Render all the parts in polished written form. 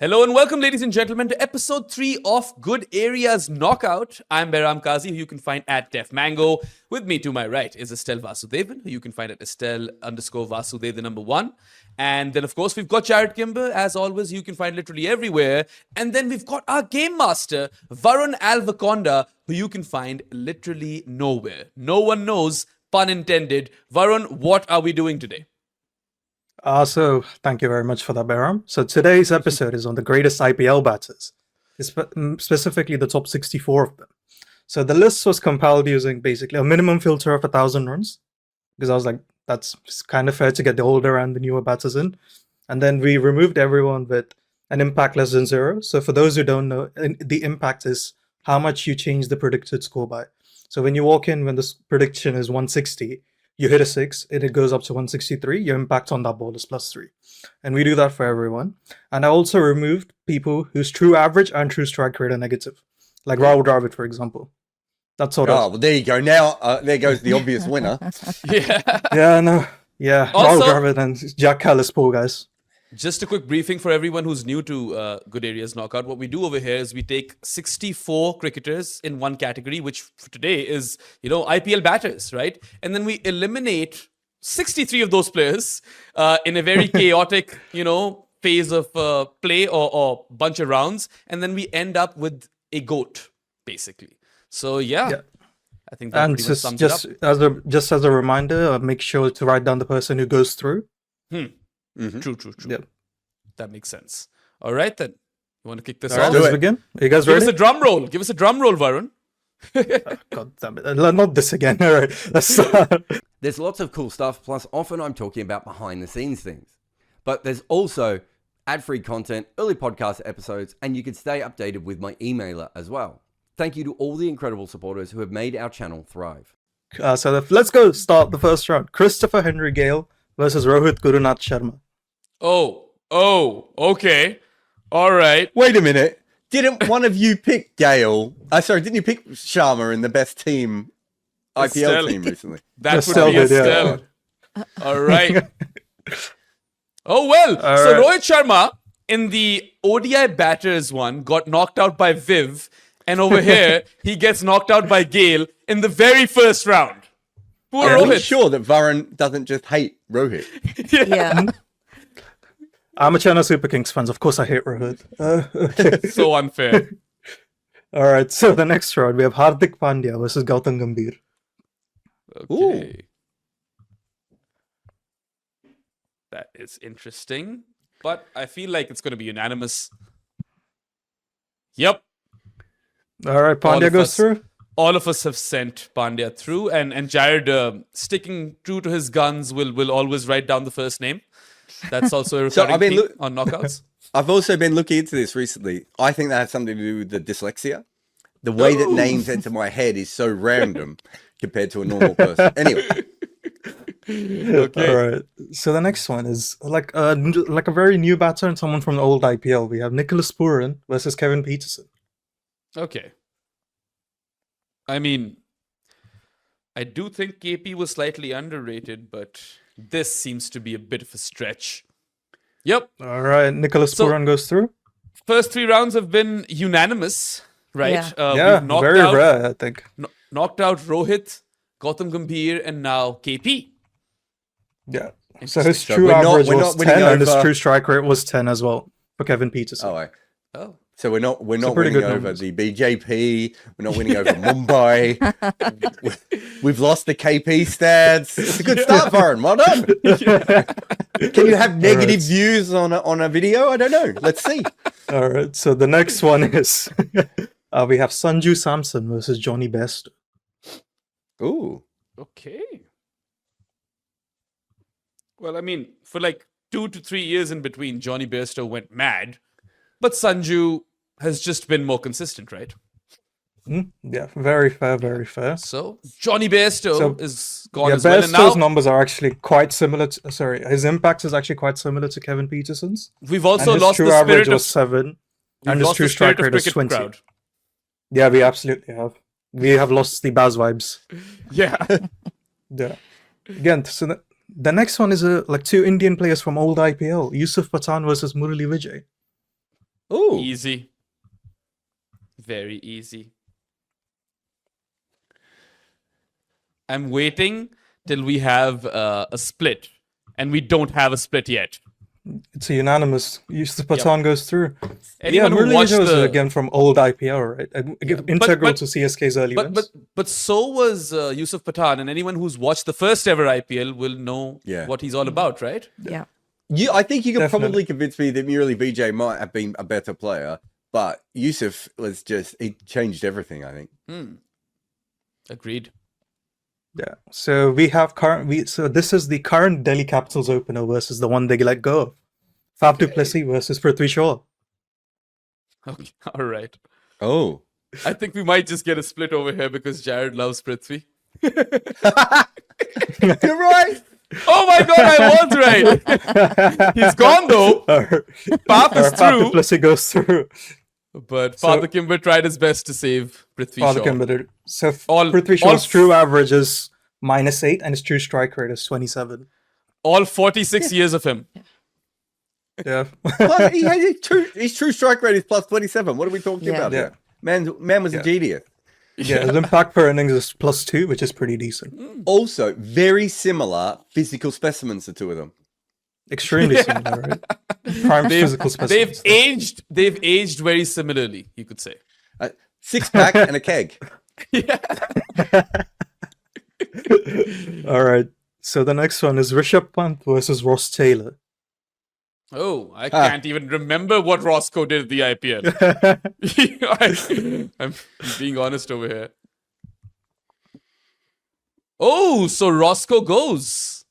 Hello and welcome, ladies and gentlemen, to episode 3 of Good Areas Knockout. I'm Behram Kazi, who you can find at Def Mango. With me to my right is Estelle Vasudevan, who you can find at Estelle_Vasudev, the number 1. And then, of course, we've got Jarrod Kimber, as always, you can find literally everywhere. And then we've got our game master, Varun Alvaconda, who you can find literally nowhere. No one knows, pun intended. Varun, what are we doing today? So thank you very much for that, Behram. So today's episode is on the greatest IPL batters, specifically the top 64 of them. So the list was compiled using basically a minimum filter of 1,000 runs, because I was like, that's kind of fair to get the older and the newer batters in. And then we removed everyone with an impact less than 0. So for those who don't know, the impact is how much you change the predicted score by. So when you walk in, when the prediction is 160, you hit a 6, and it goes up to 163, your impact on that ball is +3. And we do that for everyone. And I also removed people whose true average and true strike rate are negative. Like Rahul Dravid, for example. That's sort of... Oh, well, there you go. Now, there goes the obvious winner. Rahul Dravid and Jack Callis, poor guys. Just a quick briefing for everyone who's new to Good Areas Knockout. What we do over here is we take 64 cricketers in one category, which for today is, IPL batters, right? And then we eliminate 63 of those players in a very chaotic, phase of play or bunch of rounds. And then we end up with a GOAT, basically. So, yeah. I think that pretty much sums it up. Just as a reminder, make sure to write down the person who goes through. Mm-hmm. True. Yep. That makes sense. All right, then. You want to kick this off? off? Let's begin. Are you guys ready? Give us a drum roll. Give us a drum roll, Varun. God damn it. Not this again. All right. Let's start. There's lots of cool stuff, plus often I'm talking about behind the scenes things. But there's also ad-free content, early podcast episodes, and you can stay updated with my emailer as well. Thank you to all the incredible supporters who have made our channel thrive. Let's go start the first round. Christopher Henry Gale versus Rohit Gurunath Sharma. Oh, okay. All right. Wait a minute. Didn't one of you pick Gale? Didn't you pick Sharma in the best team IPL Estelle. team recently? That would be Estelle. Yeah. All right. Oh, well. So Rohit Sharma in the ODI batters one got knocked out by Viv. And over here, he gets knocked out by Gale in the very first round. Poor I'm Rohit. sure that Varun doesn't just hate Rohit. Yeah. I'm a Chennai Super Kings fan. Of course I hate Rohit. Okay. So unfair. All right. So the next round, we have Hardik Pandya versus Gautam Gambhir. Okay. Ooh. That is interesting. But I feel like it's going to be unanimous. Yep. All right. Pandya goes through. All of us have sent Pandya through, and Jarrod, sticking true to his guns, will always write down the first name. That's also a recurring theme on knockouts. I've also been looking into this recently. I think that has something to do with the dyslexia. The way that names enter my head is so random compared to a normal person. Anyway. Okay. All right. So the next one is like a very new batter and someone from the old IPL. We have Nicholas Pooran versus Kevin Peterson. Okay. I mean, I do think KP was slightly underrated, but this seems to be a bit of a stretch. Yep. All right. Nicholas Pooran goes through. First 3 rounds have been unanimous, right? Yeah, we've knocked very out, rare, I think. Knocked out Rohit, Gautam Gambhir, and now KP. Yeah. So his true average was 10, and his true strike rate was 10 as well for Kevin Peterson. Oh. So we're not winning over the BJP. We're not winning over Mumbai. We've lost the KP stats. It's a good start, Varun. Well done. Can you have negative views on a video? I don't know. Let's see. All right. So the next one is we have Sanju Samson versus Johnny Bairstow. Ooh. Okay. Well, I mean, for like 2 to 3 years in between, Johnny Bairstow went mad. But Sanju has just been more consistent, right? Yeah, very fair, very fair. So Johnny Bairstow is gone as well. And now numbers are actually quite similar to, his impact is actually quite similar to Kevin Peterson's. We've also lost the spirit average was 7, and his true strike rate was 20. Crowd. Yeah, we absolutely have. We have lost the Baz vibes. Yeah. Yeah. Again, so the next one is like 2 Indian players from old IPL, Yusuf Pathan versus Murali Vijay. Ooh. Easy. Very easy. I'm waiting till we have a split. And we don't have a split yet. It's a unanimous. Yusuf Pathan goes through. Anyone who Murli watched Vijay was the... again from old IPL, right? Integral to CSK's early wins. But so was Yusuf Pathan, and anyone who's watched the first ever IPL will know what he's all about, right? Yeah. I think you could Definitely. probably convince me that Murli Vijay might have been a better player, but Yusuf was he changed everything, I think. Agreed. Yeah. So we have so this is the current Delhi Capitals opener versus the one they let go of. Faf du Plessis versus Prithvi Shaw. Okay. All right. Oh. I think we might just get a split over here because Jarrod loves Prithvi. You're right. Oh my god, I was right. He's gone though. Faf is Faf du through. Plessis goes through. But Father Kimber tried his best to save Prithvi Father Shaw. Kimber did. So All- Prithvi Shaw's true average is -8 and his true strike rate is 27. All 46 years of him. Yeah. Plus, his true strike rate is plus 27. What are we talking about Yeah. here? Man was a genius. Yeah, his impact per innings is +2, which is pretty decent. Also, very similar physical specimens, the two of them. Extremely similar, right? Prime physical specimens. They've aged very similarly, you could say. Six pack and a keg. All right. So the next one is Rishabh Pant versus Ross Taylor. Oh, I can't even remember what Roscoe did at the IPL. I'm being honest over here. Oh, so Roscoe goes.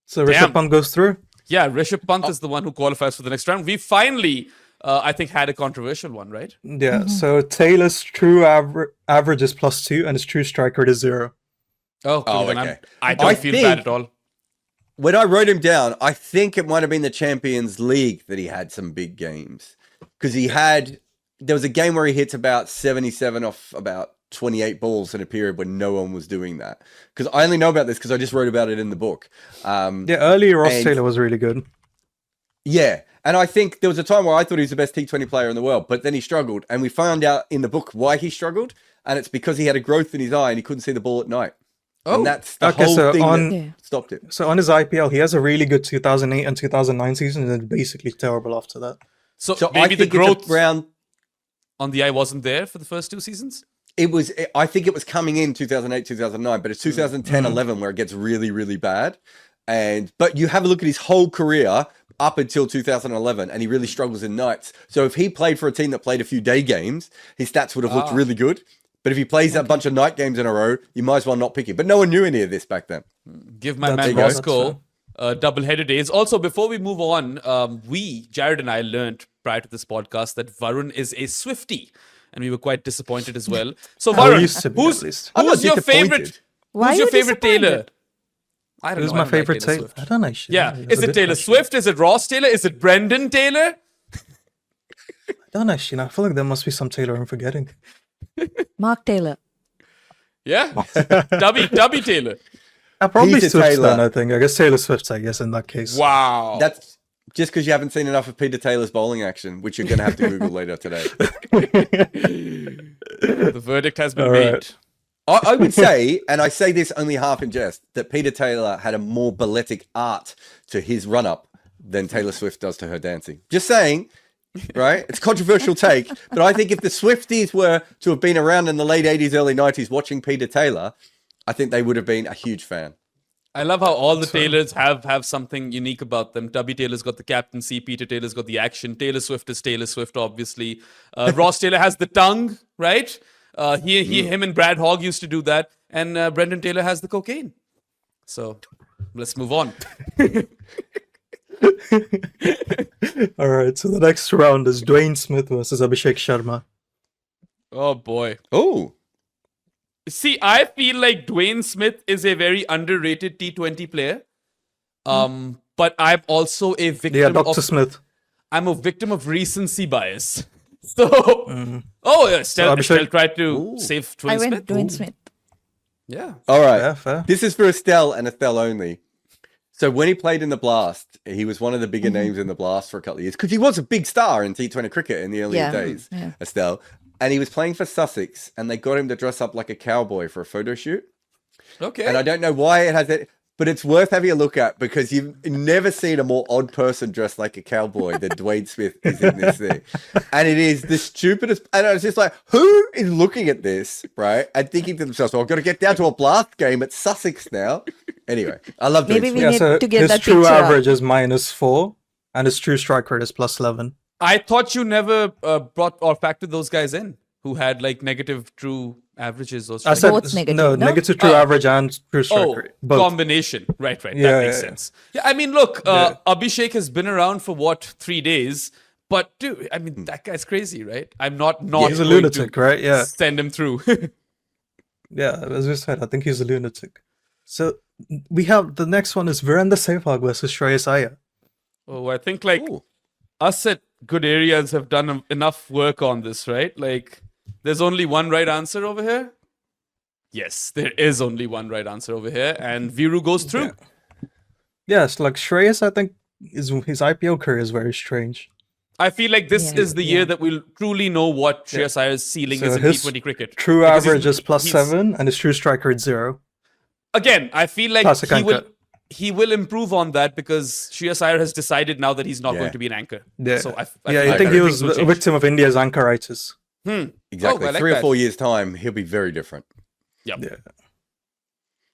So Rishabh Pant goes through. Yeah, Rishabh Pant is the one who qualifies for the next round. We finally, I think, had a controversial one, right? Yeah. So Taylor's true average is +2 and his true strike rate is 0. Oh, cool. Then okay. I don't feel bad at all. When I wrote him down, I think it might have been the Champions League that he had some big games. Because there was a game where he hits about 77 off about 28 balls in a period when no one was doing that. Because I only know about this because I just wrote about it in the book. Early Ross Taylor was really good. Yeah. And I think there was a time where I thought he was the best T20 player in the world, but then he struggled. And we found out in the book why he struggled. And it's because he had a growth in his eye and he couldn't see the ball at night. Oh, and that's the whole thing that stopped it. So on his IPL, he has a really good 2008 and 2009 season, and then basically terrible after that. So I maybe the think growth around on the eye wasn't there for the first 2 seasons? I think it was coming in 2008, 2009, but it's 2010, 11 where it gets really, really bad. But you have a look at his whole career up until 2011, and he really struggles in nights. So if he played for a team that played a few day games, his stats would have looked really good. But if he plays a bunch of night games in a row, you might as well not pick him. But no one knew any of this back then. Give my man Roscoe double-headed days. Also, before we move on, Jarrod and I learned prior to this podcast that Varun is a Swiftie. And we were quite disappointed as well. So Varun, who's your favorite? Who's your favorite Taylor? I don't know. Who's my favorite Taylor? I don't know. Yeah. Is it Taylor Swift? Is it Ross Taylor? Is it Brendan Taylor? I don't know. I feel like there must be some Taylor I'm forgetting. Mark Taylor. Yeah. Dubby Taylor. Probably Swift then, I think. I guess Taylor Swift, I guess, in that case. Wow. That's just because you haven't seen enough of Peter Taylor's bowling action, which you're going to have to Google later today. The verdict has been made. I would say, and I say this only half in jest, that Peter Taylor had a more balletic art to his run-up than Taylor Swift does to her dancing. Just saying, right? It's a controversial take, but I think if the Swifties were to have been around in the late 80s, early 90s watching Peter Taylor, I think they would have been a huge fan. I love how all the Taylors have something unique about them. Tubby Taylor's got the captaincy, Peter Taylor's got the action, Taylor Swift is Taylor Swift, obviously. Ross Taylor has the tongue, right? Him and Brad Hogg used to do that. And Brendan Taylor has the cocaine. So let's move on. All right, so the next round is Dwayne Smith versus Abhishek Sharma. Oh, boy. Oh. See, I feel like Dwayne Smith is a very underrated T20 player. But I'm also a victim of... Dr. Smith. I'm a victim of recency bias. So, Estelle tried to save Dwayne Smith. Dwayne Smith. Yeah. All right. Yeah, fair. This is for Estelle and Estelle only. So when he played in the Blast, he was one of the bigger names in the Blast for a couple of years because he was a big star in T20 cricket in the earlier days, Estelle. And he was playing for Sussex, and they got him to dress up like a cowboy for a photo shoot. Okay. And I don't know why it has that, but it's worth having a look at because you've never seen a more odd person dressed like a cowboy than Dwayne Smith is in this thing. And it is the stupidest. And I was just like, who is looking at this, right? And thinking to themselves, well, I've got to get down to a Blast game at Sussex now. Anyway, I love Dwayne Maybe Smith. we Yeah, need so to get his that true picture up. average is -4, and his true strike rate is +11. I thought you never brought or factored those guys in who had like negative true averages or I strike said Both negative, no, no? negative true average and true strike rate. Both. Combination. Right. Yeah, That makes yeah, sense. Yeah, I mean, look, Abhishek has been around for what, 3 days? But dude, I mean, that guy's crazy, right? I'm not He's a going lunatic, to right? Yeah. send him through. Yeah, as we said, I think he's a lunatic. So we have the next one is Virender Sehwag versus Shreyas Iyer. Oh, I think like Ooh. us at Good Areas have done enough work on this, right? Like, there's only one right answer over here. Yes, there is only one right answer over here, and Viru goes through. Yes, like Shreyas, I think his IPL career is very strange. I feel like this Yeah, is the year that we'll truly know what Shreyas Iyer's ceiling So is in his T20 cricket. True Because average is he's- +7, and his true strike rate 0. Again, I feel like Classic anchor. he will improve on that because Shreyas Iyer has decided now that he's not Yeah. going to be an anchor. Yeah, So I yeah, feel I think he that was things will a change. victim of India's anchoritis. Exactly. Oh, I like 3 or that. 4 years' time, he'll be very different. Yep. Yeah.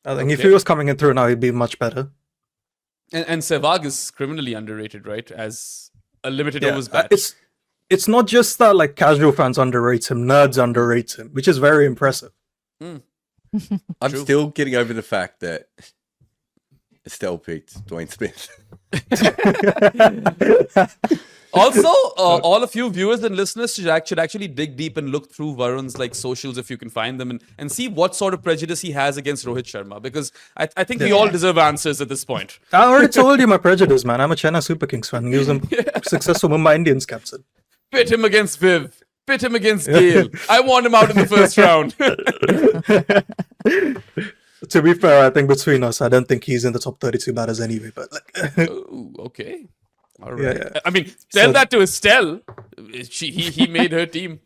I think if Okay. he was coming in through now, he'd be much better. And Sehwag is criminally underrated, right? As a limited Yeah, overs bat. it's not just that like casual fans underrate him, nerds underrate him, which is very impressive. I'm True. still getting over the fact that Estelle picked Dwayne Smith. Also, all of you viewers and listeners should actually dig deep and look through Varun's like socials if you can find them and see what sort of prejudice he has against Rohit Sharma because I think we all deserve answers at this point. I already told you my prejudice, man. I'm a Chennai Super Kings fan. He was a successful Mumbai Indians captain. Pit him against Viv. Pit him against Gale. I want him out in the first round. To be fair, I think between us, I don't think he's in the top 32 batters anyway. But like, Oh, okay. All right. yeah. I mean, tell So- that to Estelle. He made her team.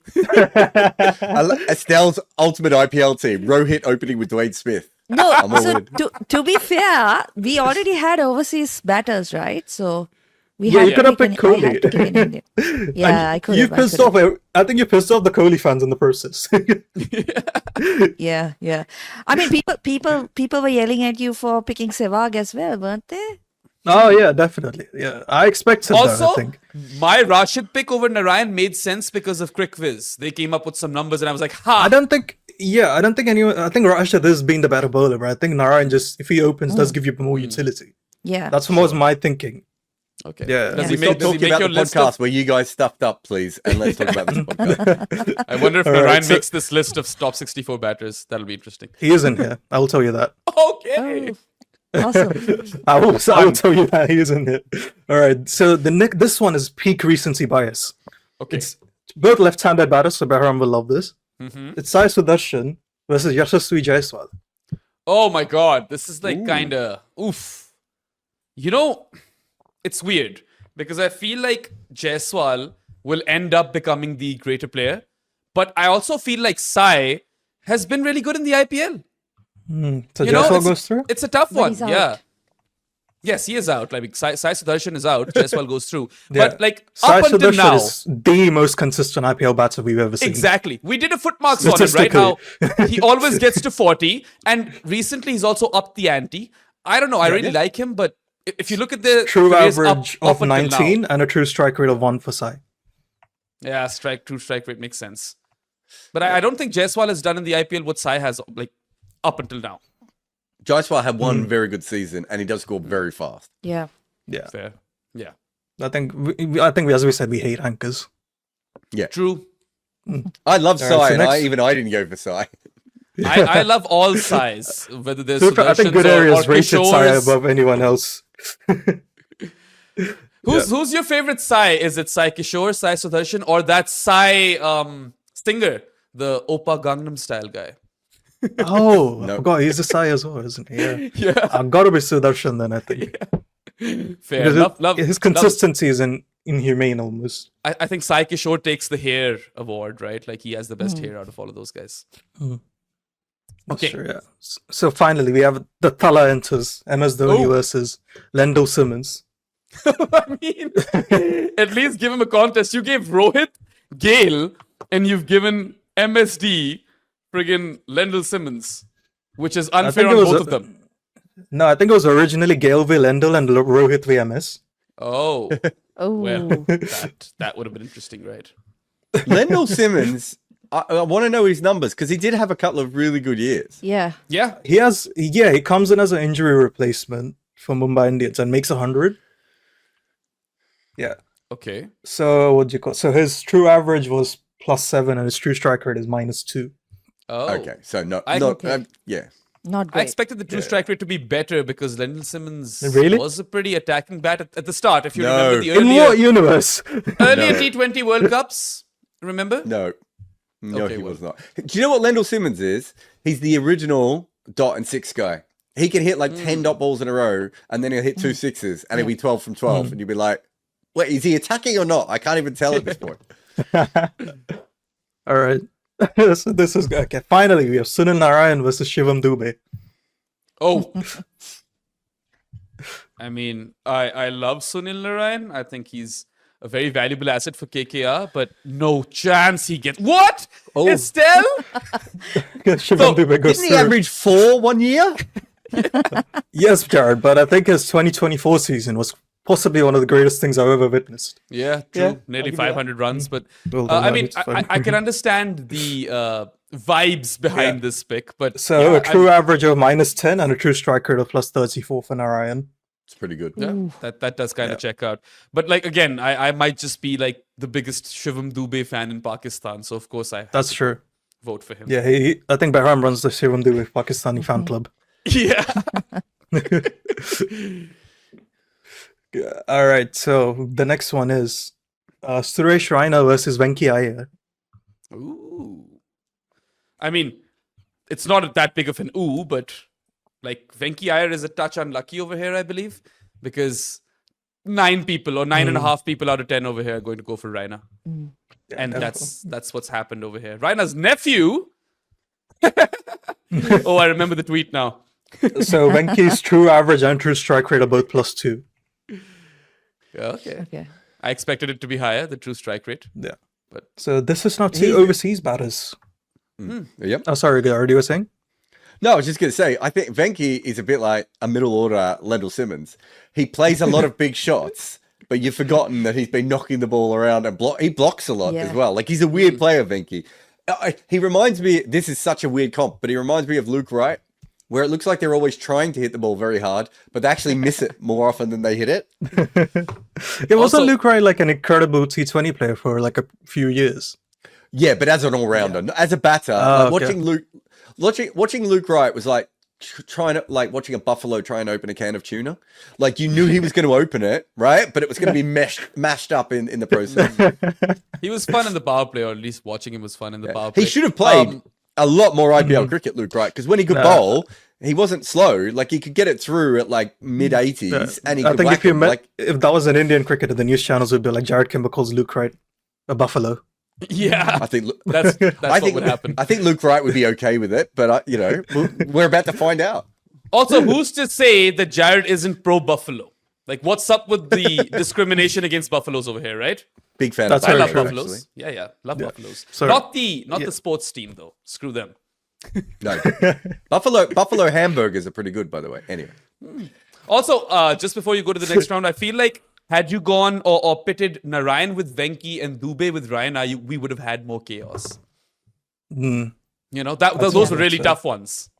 Estelle's ultimate IPL team. Rohit opening with Dwayne Smith. No, all so in. to be fair, we already had overseas batters, right? So we Yeah, had you to could have pick picked I Kohli. had to pick an Indian. Yeah, I could you have. I pissed could have. off. I think you pissed off the Kohli fans in the process. Yeah, yeah. I mean, people were yelling at you for picking Sehwag as well, weren't they? Oh yeah, definitely. Yeah, I expected that. Also, I think. my Rashid pick over Narayan made sense because of CricViz. They came up with some numbers, and I was like, "Ha!" I don't think. Yeah, I don't think anyone. I think Rashid is being the better bowler, but I think Narayan just, if he opens, does give you more utility. Yeah. That's was my thinking. Okay. Yeah. Does Can he we stop make, does he talking make about your the list podcast of? where you guys stuffed up, please, and let's talk about this podcast. I wonder if All right, Narayan so- makes this list of top 64 batters. That'll be interesting. He is in here. I will tell you that. Okay. Awesome. I will tell you that he is in here. All right. So this one is peak recency bias. Okay. It's both left-handed batters, so Behram will love this. It's Sai Sudarshan versus Yashasvi Jaiswal. Oh my God. This is like kind of oof. You know, it's weird because I feel like Jaiswal will end up becoming the greater player, but I also feel like Sai has been really good in the IPL. So You know, Jaiswal it's, goes through. it's a tough But one. he's out. Yeah. Yes, he is out. Like Sai Sudarshan is out. Jaiswal goes through. Yeah. But like Sai up until Sudarshan now, is the most consistent IPL batter we've ever seen. exactly. We did a foot marks on him right now. Statistically. He always gets to 40, and recently he's also upped the ante. I don't know. I really like him, but if you look at the True careers average up of until 19 now, and a true strike rate of 1 for Sai. yeah, true strike rate makes sense. But I don't think Jaiswal has done in the IPL what Sai has like up until now. Jaiswal had one very good season, and he does score very fast. Yeah. Yeah, Fair. Yeah. I think we, as we said, we hate anchors. True. I love All right, Sai, so and next- I didn't go for Sai. I love all Sais, whether there's So I think Sudarshans good areas or rated Sai Kishores. above anyone else. Who's your favorite Sai? Is it Sai Kishore, Sai Sudarshan, or that Sai Stinger, the Opa Gangnam Style guy? Oh, I No. forgot he's a Sai as well, isn't he? Yeah. Yeah. I've got to be Sudarshan then, I think. Fair. Because Love. his consistency is inhumane almost. I think Sai Kishore takes the hair award, right? Like he has the best hair out of all of those guys. Okay. Sure, yeah. So finally, we have the Thala enters MS Dhoni Oh. versus Lendl Simmons. I mean, at least give him a contest. You gave Rohit, Gale, and you've given MSD friggin' Lendl Simmons, which is unfair on both of them. No, I think it was originally Gale v Lendl and Rohit v MS. Oh, Oh, well, that would have been interesting, right? Lendl Simmons, I want to know his numbers because he did have a couple of really good years. yeah. Yeah. He comes in as an injury replacement for Mumbai Indians and makes 100. Yeah. Okay. So what do you call? So his true average was +7 and his true strike rate is -2. Oh. Okay, so Okay. yeah. Not I great. expected the true strike rate to be better because Lendl Simmons Really? was a pretty attacking bat at the start. If you No. remember the In what earlier universe? No. T20 World Cups, remember? No, Okay, he well. was not. Do you know what Lendl Simmons is? He's the original dot and six guy. He can hit like 10 dot balls in a row, and then he'll hit two sixes, and he'll be 12 from 12, and you'll be like, wait, is he attacking or not? I can't even tell at this point. All right. So this is okay. Finally, we have Sunil Narayan versus Shivam Dubey. Oh. I mean, I love Sunil Narayan. I think he's a very valuable asset for KKR, but no chance he gets. What? Oh. Estelle? Shivam Dubey goes Didn't he through. average 4 1 year? Yes, Jarrod, but I think his 2024 season was possibly one of the greatest things I've ever witnessed. Yeah, true. Yeah, Nearly I'll give you that. 500 runs, but Well, I no, mean, it's fine. I can understand the vibes behind this pick, but So yeah, a true average of -10 and a true strike rate of +34 for Narayan. It's pretty good. Yeah, that does kind of check out. But like again, I might just be like the biggest Shivam Dubey fan in Pakistan, so of course I have That's to true. vote for him. Yeah, I think Behram runs the Shivam Dubey Pakistani fan club. Yeah. Yeah, all right, so the next one is Suresh Raina versus Venki Iyer. Ooh. I mean, it's not that big of an ooh, but like Venki Iyer is a touch unlucky over here, I believe, because 9 people or 9.5 people out of 10 over here are going to go for Raina. And that's what's happened over here. Raina's nephew. Oh, I remember the tweet now. So Venki's true average and true strike rate are both +2. Okay. Okay. I expected it to be higher, the true strike rate. Yeah. But So this is now 2 overseas batters. Yep. Oh, sorry, Jarrod, you were saying? No, I was just going to say, I think Venki is a bit like a middle order Lendl Simmons. He plays a lot of big shots, but you've forgotten that he's been knocking the ball around and he blocks a lot Yeah. as well. Like he's a weird player, Venki. He reminds me, this is such a weird comp, but he reminds me of Luke Wright, where it looks like they're always trying to hit the ball very hard, but they actually miss it more often than they hit it. It wasn't Also- Luke Wright like an incredible T20 player for like a few years. Yeah, but as an all-rounder, as a batter, Oh, like okay. watching Luke Wright was like trying to watching a buffalo try and open a can of tuna. Like you knew he was going to open it, right? But it was going to be mashed up in the process. he was fun in the power play, or at least watching him was fun in the power play. He should have played a lot more IPL cricket, Luke Wright, because when he could bowl, he wasn't slow. Like he could get it through at like mid-80s, and he I could think whack if you it, met, like if that was an Indian cricketer, the news channels would be like Jarrod Kimber calls Luke Wright a buffalo. Yeah. I think That's I what think would happen. I think Luke Wright would be okay with it, but we're about to find out. Also, who's to say that Jarrod isn't pro Buffalo? Like, what's up with the discrimination against Buffaloes over here, right? Big fan. That's of I very love true, Buffaloes. Yeah, love Buffaloes. So- not the sports team though. Screw them. No, Buffalo hamburgers are pretty good, by the way. Anyway, Also, just before you go to the next round, I feel like had you gone or pitted Narayan with Venki and Dubey with Ryan, we would have had more chaos. You know, those were really tough ones.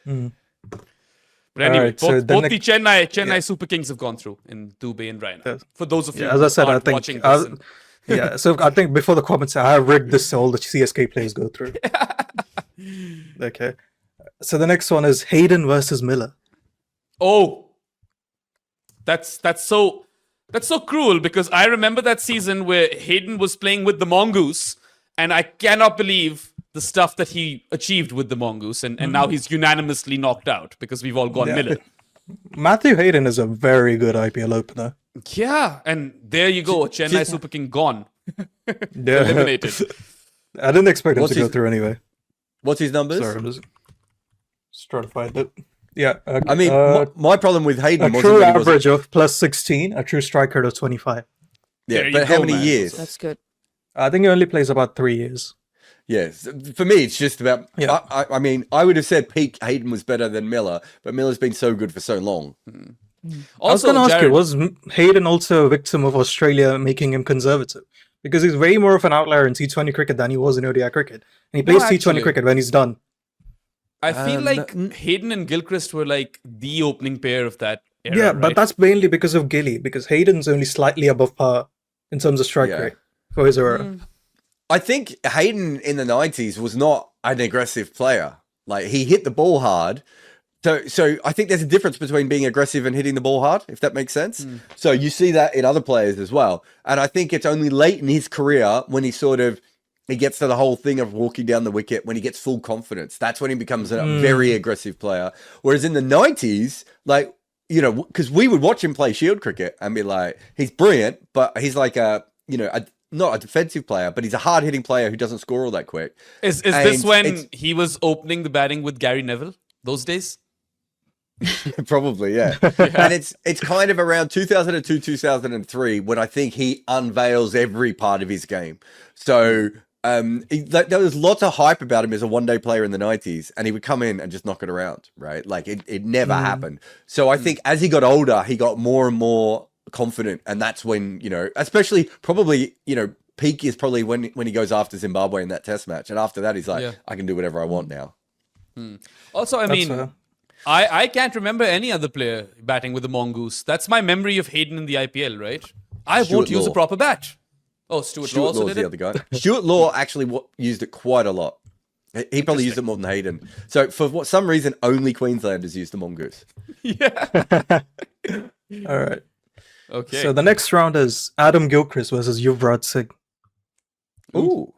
But anyway, Alright, so both the the Chennai Super Kings have gone through in Dubey and Ryan. Yes. For those of you Yeah, as I said, who I aren't think watching this. and- yeah. So I think before the comments, I have rigged this so all the CSK players go through. Okay. So the next one is Hayden versus Miller. Oh, that's so cruel because I remember that season where Hayden was playing with the Mongoose, and I cannot believe the stuff that he achieved with the Mongoose, and now he's unanimously knocked out because we've all gone Miller. Matthew Hayden is a very good IPL opener. Yeah, and there you go, Chennai Super King gone, Yeah. eliminated. I didn't expect him What's to go his- through anyway. What's his numbers? Sorry, I'm just trying to find it. Yeah. I mean, my problem with a Hayden wasn't true that he wasn't- average of plus 16, a true strike rate of 25. Yeah, There you but how go, many man. years? That's good. I think he only plays about 3 years. Yes, for me, it's just about. Yeah. I mean, I would have said peak Hayden was better than Miller, but Miller's been so good for so long. I was Also, going to ask you, Jared, was Hayden also a victim of Australia making him conservative? Because he's way more of an outlier in T20 cricket than he was in ODI cricket. And he plays T20 actually. cricket when he's done. I feel like Hayden and Gilchrist were like the opening pair of that era. Yeah, but right? that's mainly because of Gilly, because Hayden's only slightly above par in terms of strike Yeah. rate for his era. I think Hayden in the 90s was not an aggressive player. Like, he hit the ball hard. So I think there's a difference between being aggressive and hitting the ball hard, if that makes sense. So you see that in other players as well. And I think it's only late in his career when he gets to the whole thing of walking down the wicket, when he gets full confidence. That's when he becomes a very aggressive player. Whereas in the 90s, like, you know, because we would watch him play Shield cricket and be like, he's brilliant, but he's like not a defensive player, but he's a hard-hitting player who doesn't score all that quick. Is And this when it's- he was opening the batting with Gary Neville those days? Probably, yeah. And it's kind of around 2002, 2003 when I think he unveils every part of his game. So there was lots of hype about him as a one-day player in the 90s, and he would come in and just knock it around, right? Like, it never happened. So I think as he got older, he got more and more confident, and that's when, you know, especially probably, you know, peak is probably when he goes after Zimbabwe in that test match. And after that, he's like, Yeah. I can do whatever I want now. Also, I That's mean, fair. I can't remember any other player batting with the Mongoose. That's my memory of Hayden in the IPL, right? I Stuart won't use a Law. proper bat. Oh, Stuart Law Stuart also Law's did the it? other guy. Stuart Law actually used it quite a lot. He probably used it more than Hayden. So for some reason, only Queenslanders use the Mongoose. All right. Okay. So the next round is Adam Gilchrist versus Yuvraj Singh. Ooh.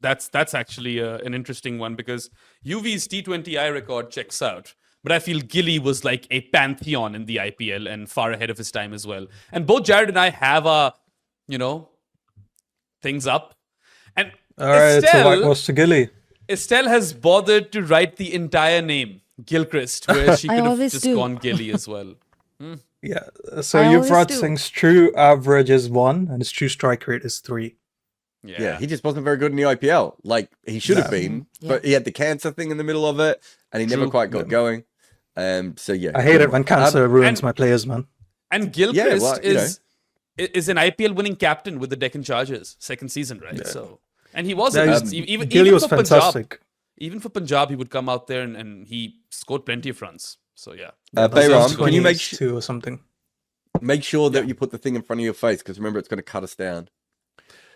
That's actually an interesting one because UV's T20I record checks out. But I feel Gilly was like a pantheon in the IPL and far ahead of his time as well. And both Jarrod and I have our, you know, things up. And All right, it's a Estelle, whitewash to Gilly. Estelle has bothered to write the entire name, Gilchrist, where she I could have always just do. gone Gilly as well. Yeah. So I always Yuvraj do. Singh's true average is 1 and his true strike rate is 3. Yeah, he just wasn't very good in the IPL. Like, he should have been, but he had the cancer thing in the middle of it, and he never True. quite got going. So, yeah. I hate it when cancer ruins and- my players, man. And Gilchrist well, you is an IPL winning captain with the Deccan Chargers, second season, right? So, and he was Yeah, at least, he's- even Gilly was for Punjab, fantastic. even for Punjab, he would come out there and he scored plenty of runs. So yeah, Behram, can you make 22 or something? sure that you put the thing in front of your face? Because remember, it's going to cut us down.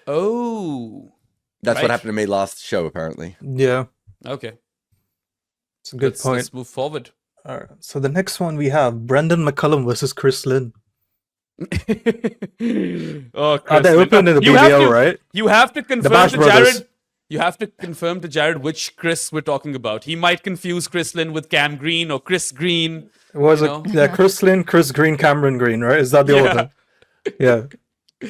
oh, That's Right. what happened to me last show, apparently. Yeah, okay, it's a good point. Let's move forward. All right. So the next one we have Brendan McCullum versus Chris Lynn. Oh, Are they Chris, open in the you have BBL, to- right? You have to confirm Bash to Brothers. Jarrod. You have to confirm to Jarrod which Chris we're talking about. He might confuse Chris Lynn with Cam Green or Chris Green. Was You it know? yeah, Chris Lynn, Chris Green, Cameron Green, right? Is that the Yeah. order? Yeah.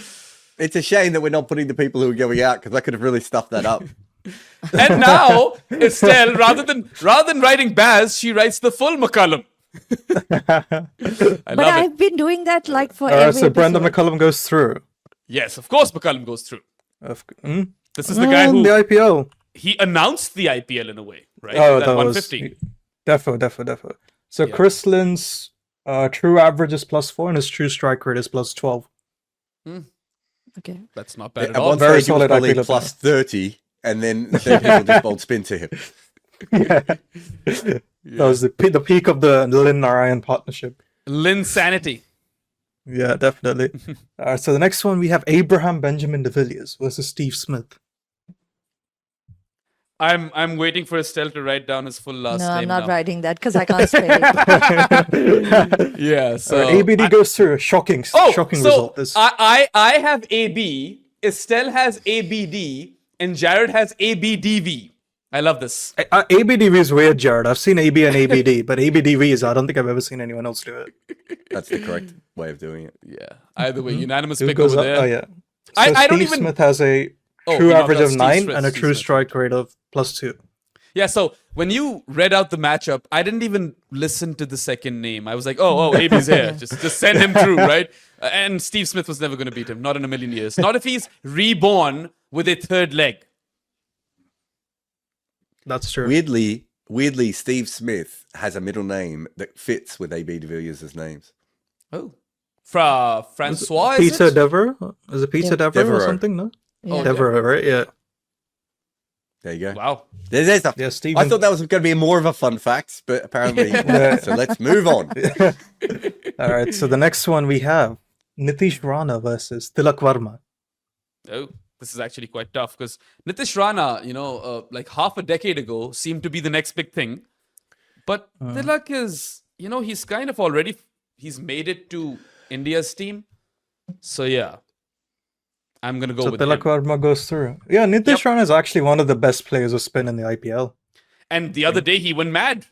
It's a shame that we're not putting the people who are going out, because I could have really stuffed that up. And now Estelle, rather than writing Baz, she writes the full McCullum. I But love it. I've been doing that like for All right, every so Brendan episode. McCullum goes through. Yes, of course McCullum goes through. This is the guy And who the IPL. he announced the IPL in a way, right? Oh, That that was 150. defo. So Chris Lynn's true average is +4 and his true strike rate is +12. Okay. That's not bad at At all. one Very stage, it was solid probably IPL plus 30, and then people just bowled spin to him. That was the peak of the Lynn Narayan partnership. Lynn Sanity. Yeah, definitely. So the next one we have Abraham Benjamin de Villiers versus Steve Smith. I'm waiting for Estelle to write down his full last No, name I'm not now. writing that because I can't spell it. Yeah, so ABD goes through a shocking result. This I have AB, Estelle has ABD, and Jarrod has ABDV. I love this. ABDV is weird, Jared. I've seen AB and ABD, but ABDVs, I don't think I've ever seen anyone else do it. That's the correct way of doing it. Yeah. Either way, unanimous Who pick goes over up? there. Oh, yeah. So I don't Steve even- Smith has a Oh, true we knocked average out of Steve 9 Smith, and a Steve true Smith. strike rate of +2. Yeah, so when you read out the matchup, I didn't even listen to the second name. I was like, oh, AB's here. Just send him through, right? And Steve Smith was never going to beat him. Not in a million years. Not if he's reborn with a third leg. That's true. Weirdly, Steve Smith has a middle name that fits with AB de Villiers' names. Oh. Francois, is Peter it? Dever? Is it Peter Yeah. Dever or Devereaux. something? No? Yeah. Devereaux, right? Yeah. There you go. Wow. There's a, Yeah, Steve. I thought that was going to be more of a fun fact, but apparently, so let's move on. All right, so the next one we have Nitish Rana versus Tilak Varma. Oh, this is actually quite tough because Nitish Rana, like half a decade ago, seemed to be the next big thing. But Tilak is, he's kind of already, he's made it to India's team. So yeah, I'm going to go So with Tilak him. Varma goes through. Yeah, Nitish Rana is actually one of the best players of spin in the IPL. And the other day he went mad.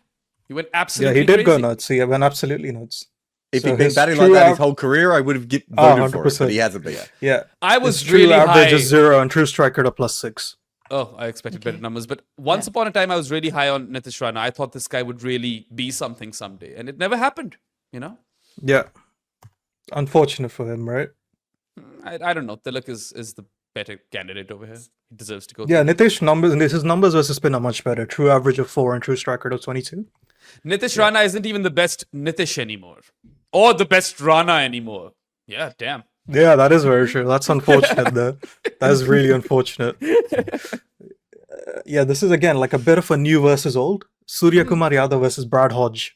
He went Yeah, absolutely he did go crazy. nuts. He went absolutely nuts. If So he'd been his batting true like that his av- whole career, I would have voted for it, 100%. but he hasn't been. Yeah. I was His true really average high. is 0 and true strike rate of +6. Oh, I expected better numbers. But once upon a time, I was really high on Nitish Rana. I thought this guy would really be something someday. And it never happened, Yeah. Unfortunate for him, right? I don't know. Tilak is the better candidate over here. He deserves to go. Yeah, his numbers versus spin are much better. True average of 4 and true strike rate of 22. Nitish Rana isn't even the best Nitish anymore. Or the best Rana anymore. Yeah, damn. Yeah, that is very true. That's unfortunate, though. That is really unfortunate. Yeah, this is again like a bit of a new versus old. Surya Kumar Yadav versus Brad Hodge.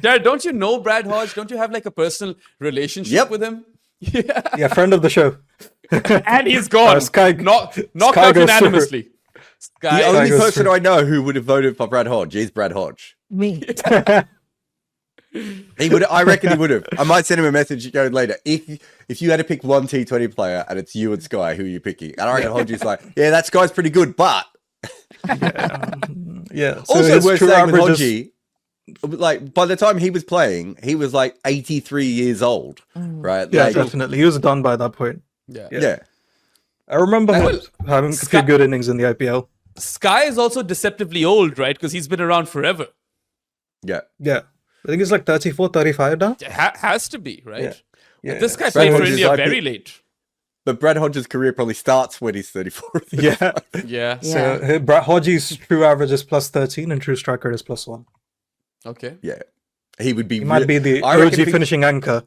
Jared, don't you know Brad Hodge? Don't you have like a personal relationship Yep. with him? Yeah. Yeah, friend of the show. And he's gone. Sky- Knocked Sky out goes unanimously. Sky. The only goes person through. I know who would have voted for Brad Hodge is Brad Hodge. Me. He would. I reckon he would have. I might send him a message going later. If you had to pick one T20 player and it's you and Sky, who are you picking? And I reckon Hodge is like, yeah, that Sky's pretty good, but Yeah. So also his we're true saying with average is- Hodgie, like by the time he was playing, he was like 83 years old, right? Yeah, Like, definitely. He was done by that point. Yeah. yeah. I remember Well, him having a Sky- few good innings in the IPL. Sky is also deceptively old, right? Because he's been around forever. Yeah. Yeah. I think he's like 34, 35 now. Has to be, right? Yeah. Yeah. But this guy Brad played for Hodge is India like very the- late. But Brad Hodge's career probably starts when he's 34. Yeah. Yeah. So Brad Hodge's true average is +13 and true strike rate is +1. Okay. Yeah. He would be. He might be the I reckon OG if he- finishing anchor.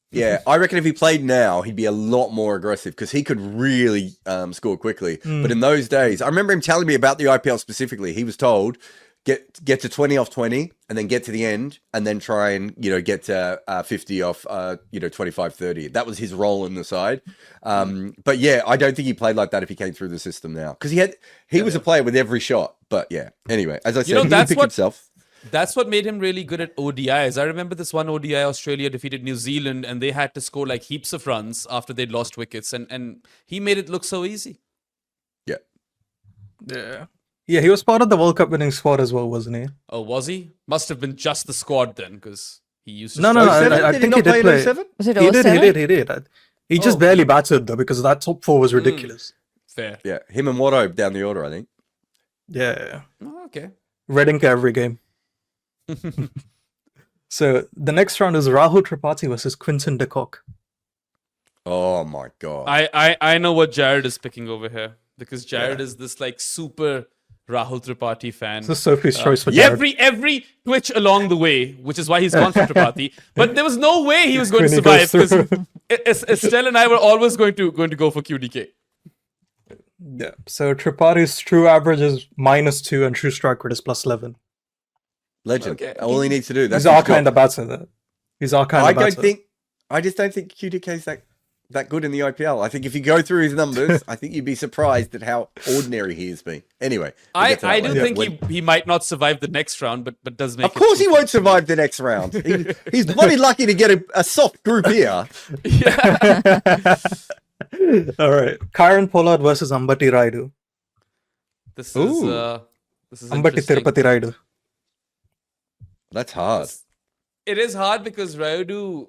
Yeah, I reckon if he played now, he'd be a lot more aggressive because he could really score quickly. But in those days, I remember him telling me about the IPL specifically. He was told get to 20 off 20 and then get to the end and then try and get to 50 off 25 30. That was his role in the side. But yeah, I don't think he played like that if he came through the system now because he was a player with every shot. But yeah, anyway, as I said, he that's picked what- himself. That's what made him really good at ODIs. I remember this one ODI Australia defeated New Zealand and they had to score like heaps of runs after they'd lost wickets and he made it look so easy. Yeah. Yeah. Yeah, he was part of the World Cup winning squad as well, wasn't he? Oh, was he? Must have been just the squad then because he used to No, strike. no, Did I he think not he did play in play. 07? Was it He did, 07? he did. He just Oh. barely batted though because that top four was ridiculous. Fair. Yeah, him and Watto down the order, I think. Yeah. Oh, okay. Redding to every game. So the next round is Rahul Tripathi versus Quinton de Kock. Oh my god. I know what Jarrod is picking over here because Jarrod is this like super Rahul Tripathi fan. This is Sophie's choice for Jared. Every twitch along the way, which is why he's gone for Tripathi. But there was no way he was going to When he goes survive because Estelle and I were always going to go for QDK. Yeah. So Tripathi's true average is -2 and true strike rate is +11. Legend. Okay. All he needs to do. That's He's our his job. kind of batter there. He's our kind I of batter. don't think. I just don't think QDK's that good in the IPL. I think if you go through his numbers, I think you'd be surprised at how ordinary he has been. Anyway, we'll get to that I do later. think he might not survive the next round, but does make Of course, it he won't survive the next round. He's bloody lucky to get a soft group here. All right. Kieron Pollard versus Ambati Raidu. This Ooh. is Ambati interesting. Tirupati Raidu. That's hard. It is hard because Rayudu,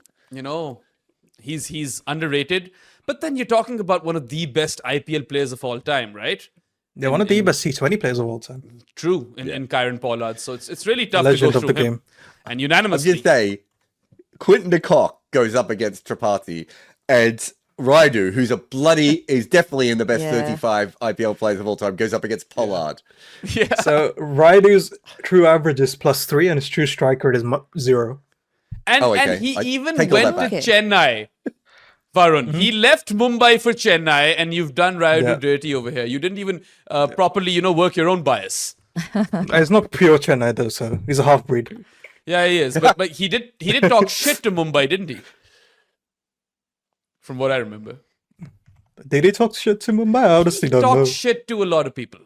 he's underrated. But then you're talking about one of the best IPL players of all time, right? They're one of the best T20 players of all time. True, in Kieron Pollard. So it's really tough Legend to go of the through him. game. And I was unanimously. going to say, Quinton de Kock goes up against Tripathi, and Raidu, is definitely in the best Yeah. 35 IPL players of all time, goes up against Pollard. Yeah. So Raidu's true average is +3 and his true strike rate is 0. And, Oh, okay. and he I even take all went that to back. Chennai. Varun, he left Mumbai for Chennai, and you've done Rayudu Yeah. dirty over here. You didn't even properly, work your own bias. It's not pure Chennai though, so he's a half-breed. Yeah, he is. But he did talk shit to Mumbai, didn't he? From what I remember. Did he talk shit to Mumbai? I honestly don't know. Talked shit to a lot of people.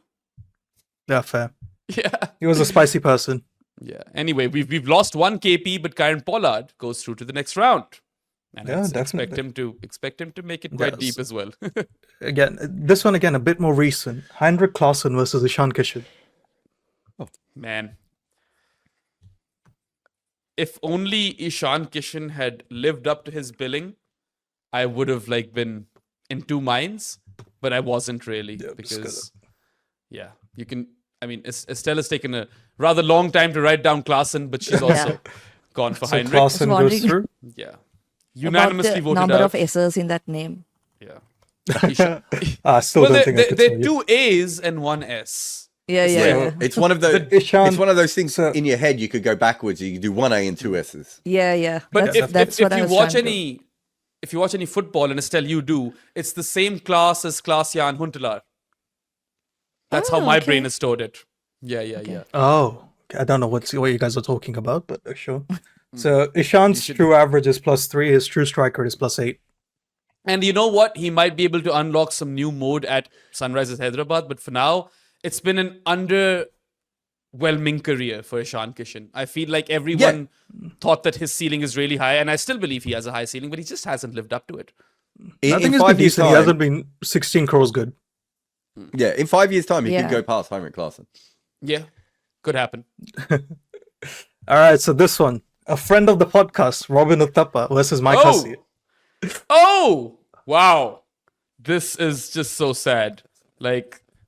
Yeah, fair. Yeah. He was a spicy person. Yeah. Anyway, we've lost one KP, but Kieron Pollard goes through to the next round. And Yeah, expect definitely. him to make it quite Yes. deep as well. Again, this one again a bit more recent. Heinrich Klaassen versus Ishan Kishan. Man. If only Ishan Kishan had lived up to his billing, I would have been in two minds, but I wasn't really because you can. I mean, Estelle has taken a rather long time to write down Klaassen, but she's also gone for So Heinrich. Klaassen goes wondering- through. Yeah, About unanimously the voted number out. of S's in that name. Yeah. I still Well, don't think I could there say are it. two A's and one S. Yeah, yeah, Yeah, yeah. it's one of those. Ishan- It's one of those things so- in your head. You could go backwards. You could do one A and two S's. Yeah, yeah. But that's if what I you was watch trying to- if you watch any football, and Estelle, you do, it's the same class as Klaas-Jan and Huntelaar. That's how Oh, my okay. brain has stored it. Yeah. Oh, okay, I don't know what you guys are talking about, but sure. So Ishan's true average is +3. His true strike rate is +8. And you know what? He might be able to unlock some new mode at Sunrisers Hyderabad, but for now, it's been an underwhelming career for Ishan Kishan. I feel like everyone thought that his ceiling is really high, and I still believe he has a high ceiling, but he just hasn't lived up to it. I think In he's been 5 years' decent. He time, hasn't been 16 crores good. yeah, in 5 years' time, he Yeah. could go past Heinrich Klaassen. Yeah, could happen. All right, so this one, a friend of the podcast, Robin Uthappa versus Mike Oh! Hussey. Oh, wow. This is just so sad.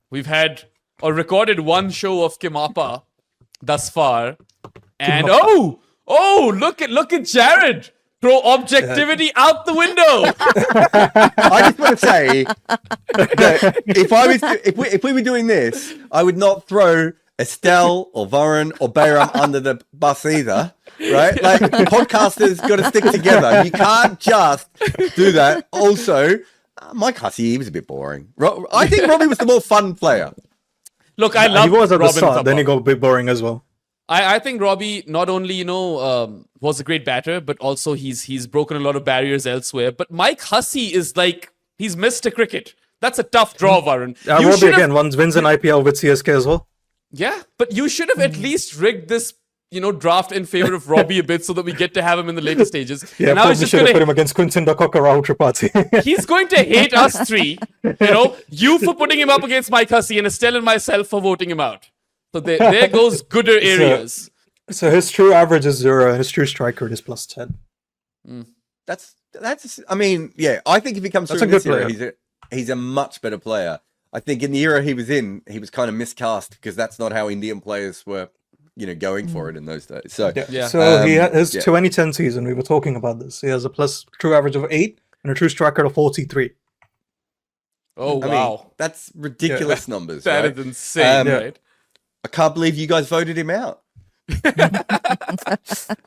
We've had or recorded one show of Kimapa thus far. And look at Jarrod. Throw objectivity out the window. I just want to say that if we were doing this, I would not throw Estelle or Varun or Behram under the bus either. Right? Like podcasters got to stick together. You can't just do that. Also, Mike Hussey, he was a bit boring. I think Robbie was the more fun player. Look, I love He was at the Robin start, then he Thappa. got a bit boring as well. I think Robbie not only was a great batter, but also he's broken a lot of barriers elsewhere. But Mike Hussey is he's Mr. Cricket. That's a tough draw, Varun. You Robbie should have- again wins an IPL with CSK as well. Yeah, but you should have at least rigged this, draft in favor of Robbie a bit so that we get to have him in the later stages. Yeah, and now probably should have put him against Quinton de Kock or Rahul Tripathi. he's going to hate us three. You for putting him up against Mike Hussey and Estelle and myself for voting him out. So there goes gooder areas. So his true average is 0 and his true strike rate is +10. That's. I mean, yeah. I think if he comes That's through a in this good era, he's a much better player. I think in the era he was in, he was kind of miscast because that's not how Indian players were, going for it in those days. So Yeah. So his yeah. 2010 season, we were talking about this. He has a true average of 8 and a true strike rate of 43. Oh, I wow. mean, that's ridiculous numbers. That right? is insane, Yeah. right? I can't believe you guys voted him out.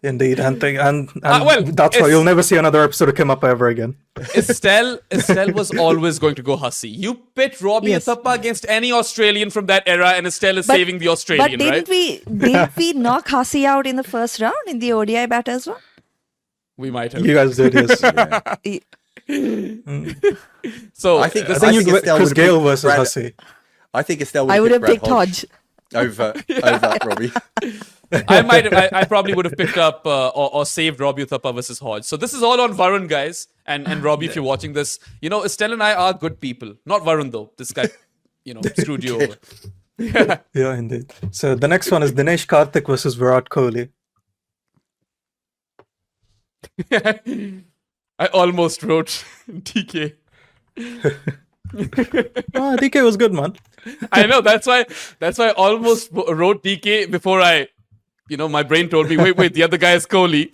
Indeed, and well, that's why you'll never see another episode of Kim Up ever again. Estelle was always going to go Hussey. You pit Robbie Yes. Uthappa against any Australian from that era, and Estelle is But- saving the Australian, But right? didn't we knock Hussey out in the first round in the ODI batters one? We might have. You guys did, yes. So I think I think you Estelle Chris would've Gale picked versus Brad- Hussey. I think Estelle I would have Brad picked Hodge. over Robbie. I probably would have picked up or saved Robbie Uthappa versus Hodge. So this is all on Varun, guys. And Robbie, if you're watching this, Estelle and I are good people. Not Varun, though. This guy, screwed you over. Yeah, indeed. So the next one is Dinesh Karthik versus Virat Kohli. I almost wrote DK. DK was good, man. I know. That's why I almost wrote DK before my brain told me, wait, the other guy is Kohli.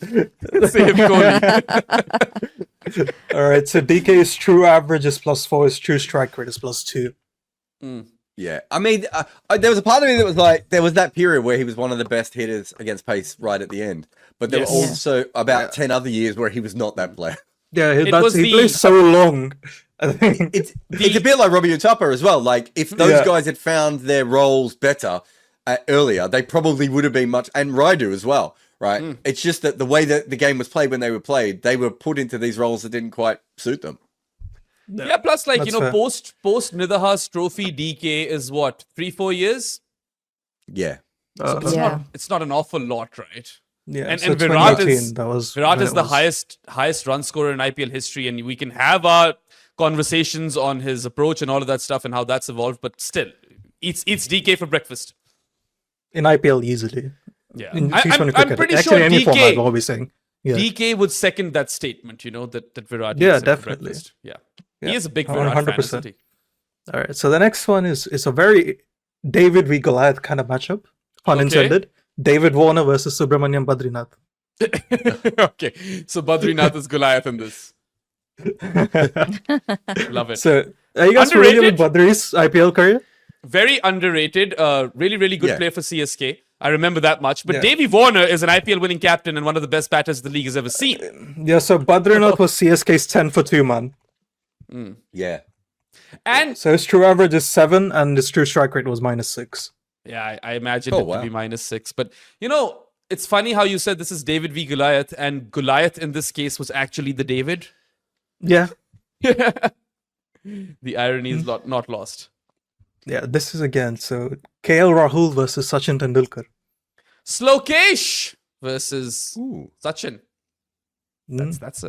Save Kohli. All right, so DK's true average is +4, his true strike rate is +2. Yeah, I mean, there was a part of me that was like, there was that period where he was one of the best hitters against pace right at the end. But there were also about 10 other years where he was not that player. Yeah, he plays so long. I think It's a bit like Robbie Uthappa as well. Like, if those guys had found their roles better earlier, they probably would have been much, and Raidu as well, right? It's just that the way that the game was played when they were played, they were put into these roles that didn't quite suit them. Yeah, plus That's fair. post Nidahas Trophy DK is what, 3-4 years? Yeah. It's not an awful lot, right? Yeah, And so Virat 2018, is that was Virat when is it the was- highest run scorer in IPL history, and we can have our conversations on his approach and all of that stuff and how that's evolved, but still, eats DK for breakfast. in IPL easily. Yeah, In I'm T20 cricket. pretty Actually, sure any format, DK what we're saying. Yeah. DK would second that statement. That Virat. Yeah, eats it for definitely. breakfast. Yeah, Yeah, he is a big Virat fan, 100%. isn't he? All right, so the next one is a very David v Goliath kind of matchup, pun Okay. intended. David Warner versus Subramaniam Badrinath. Okay, so Badrinath is Goliath in this. Love it. So, are you guys familiar with Underrated? Badri's IPL career? Very underrated. Really, really good Yeah. player for CSK. I remember that much. But Yeah. Davy Warner is an IPL winning captain and one of the best batters the league has ever seen. Yeah, so Badrinath was CSK's 10 for 2 man. Yeah. And So his true average is 7 and his true strike rate was -6. yeah, I imagine Oh, it to wow. be -6. But it's funny how you said this is David v Goliath, and Goliath in this case was actually the David. Yeah. The irony is not lost. Yeah, this is again. So KL Rahul versus Sachin Tendulkar. Slokesh versus Ooh. Sachin. Mm. That's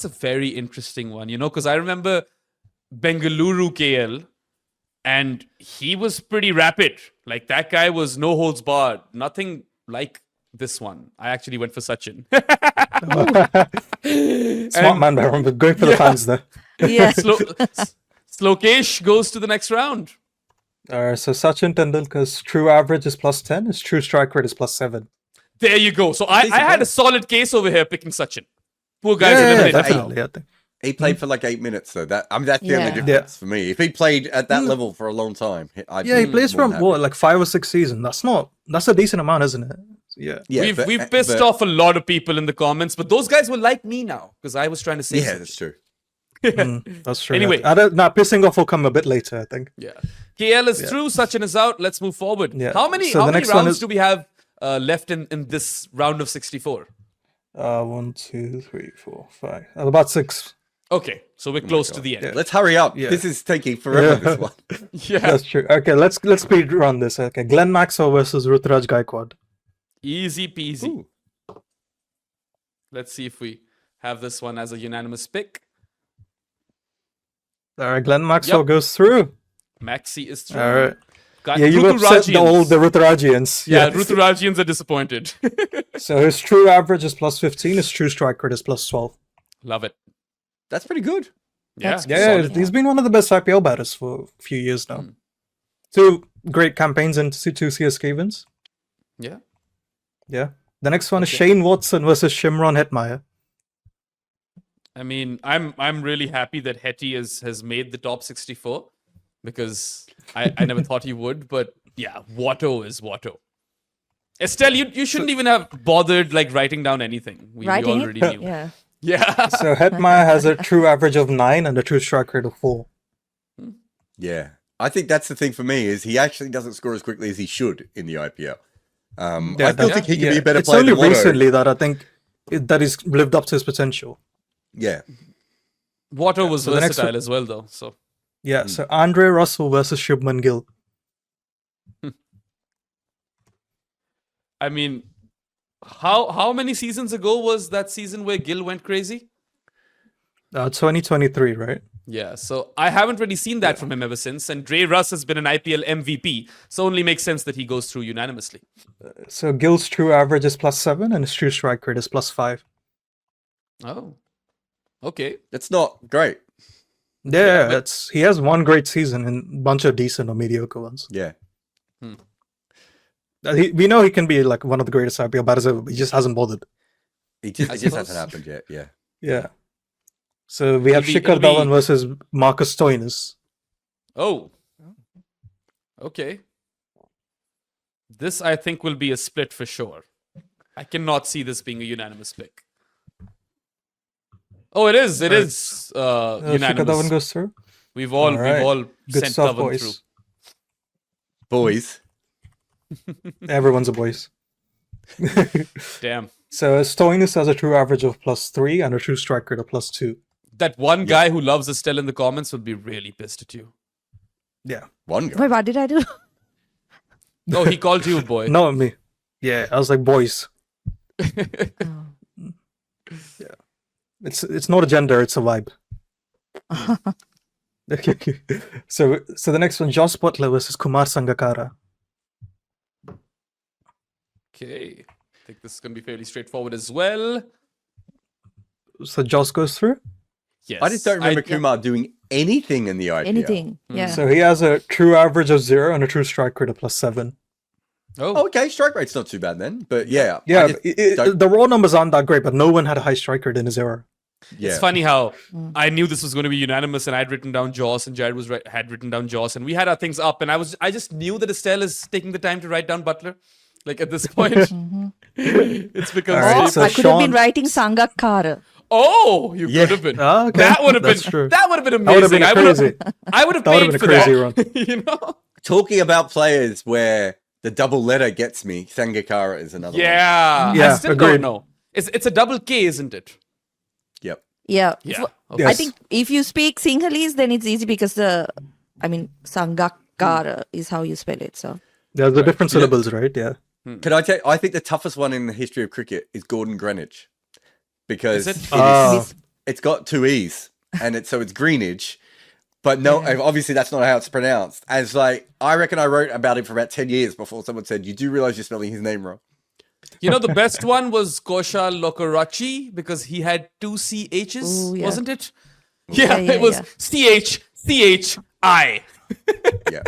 a very interesting one, because I remember Bengaluru KL, and he was pretty rapid. Like, that guy was no holds barred. Nothing like this one. I actually went for Sachin. Smart man, Behram, but going for the fans there. Yeah. Slokesh goes to the next round. So Sachin Tendulkar's true average is +10. His true strike rate is +7. There you go. So I had a solid case over here picking Sachin. Poor guy's Yeah, eliminated. definitely. I think. He played for like 8 minutes, though. That's the Yeah. only difference for me. If he played at that level for a long time, I'd Yeah, he be plays more from than happy. like 5 or 6 seasons. That's a decent amount, isn't it? Yeah. Yeah, We've pissed off a lot of people in the comments, but those guys will like me now because I was trying to say Yeah, Sachin. that's true. That's true. Anyway. Pissing off will come a bit later, I think. Yeah. KL is through, Sachin is out. Let's move forward. Yeah. How many So the next one rounds is- do we have left in this round of 64? 1, 2, 3, 4, 5. About 6. Okay, so we're close to the end. Yeah. Let's hurry up. Yeah. This is taking forever, Yeah. this one. Yeah. That's true. Okay, let's speed run this. Okay, Glenn Maxwell versus Ruturaj Gaikwad. Easy peasy. Ooh. Let's see if we have this one as a unanimous pick. All right, Glenn Maxwell Yep. goes through. Maxi is through. All right. Got Yeah, you've upset the Ruthurajians. Ruturajians. Yeah, Ruthurajians are disappointed. So his true average is +15. His true strike rate is +12. Love it. That's pretty good. Yeah, That's Yeah, solid. he's been one of the best IPL batters for a few years now. 2 great campaigns and 2 CSK wins. Yeah. Yeah. The next one is Shane Watson versus Shimron Hetmeyer. I mean, I'm really happy that Hetty has made the top 64 because I never thought he would, but yeah, Watto is Watto. Estelle, you shouldn't even have bothered like writing down anything. We Writing already it? knew. Yeah. Yeah. So Hetmeyer has a true average of 9 and a true strike rate of 4. Yeah. I think that's the thing for me is he actually doesn't score as quickly as he should in the IPL. I still think he can be a better it's player only than Watto. recently that I think that he's lived up to his potential. Yeah. Watto was So the next versatile one- as well, though. So Yeah, so Andre Russell versus Shubman Gill. I mean, how many seasons ago was that season where Gill went crazy? 2023, right? Yeah, so I haven't really seen that from him ever since. And Dre Russ has been an IPL MVP, so only makes sense that he goes through unanimously. So Gill's true average is +7 and his true strike rate is +5. Oh, okay. That's not great. Yeah, he has one great season and a bunch of decent or mediocre ones. Yeah. We know he can be like one of the greatest IPL batters ever, but he just hasn't bothered. It just suppose. hasn't happened yet. Yeah. Yeah. So we have Shikhar it'll be- Dhawan versus Marcus Stoinis. Oh, okay. This, I think, will be a split for sure. I cannot see this being a unanimous pick. Oh, it is. It is Shikhar Dhawan unanimous. goes through. We've all Good sent stuff, Dhawan through. boys. Boys. Everyone's a boys. Damn. So Stoinis has a true average of +3 and a true strike rate of +2. That one guy who loves Estelle in the comments will be really pissed at you. Yeah. One guy. Wait, what did I do? Oh, he called you a boy. Not me. Yeah, I was like boys. It's not a gender, it's a vibe. Okay. So the next one, Josh Butler versus Kumar Sangakkara. Okay. I think this is going to be fairly straightforward as well. So Josh goes through. Yes. I just don't remember Kumar doing anything in the IPL. Anything. Yeah. So he has a true average of 0 and a true strike rate of +7. Oh, Okay, strike rate's not too bad then. But yeah. Yeah, I just don't- the raw numbers aren't that great, but no one had a high strike rate in his era. yeah. it's funny how I knew this was going to be unanimous, and I'd written down Joss, and Jarrod had written down Joss, and we had our things up, and I just knew that Estelle is taking the time to write down Butler. Like at this point, it's because All right, Or so I could have been Sean- writing Sangakkara. oh, you Yeah. could have been. Ah, okay. That would have been That's true. that would have been That would have amazing. been crazy. I would have That would paid have for been a crazy that. run. You know? Talking about players where the double letter gets me, Sangakkara is another one. Yeah. I Yeah, still agreed. don't know. It's a double K, isn't it? Yep. Yeah. Yeah. F- Okay. I Yes. think if you speak Sinhalese, then it's easy because Sangakkara is how you spell it. So There's the different syllables, right? Yeah. Can I tell you, I think the toughest one in the history of cricket is Gordon Greenwich. Because Is it? it's got 2 E's and it's Greenwich. But no, obviously that's not how it's pronounced. As like, I reckon I wrote about it for about 10 years before someone said, you do realize you're spelling his name wrong. You know, the best one was Koshal Lokarachi because he had 2 CHs, Ooh, yeah. wasn't it? Yeah, yeah, it was yeah. CHI. Yeah.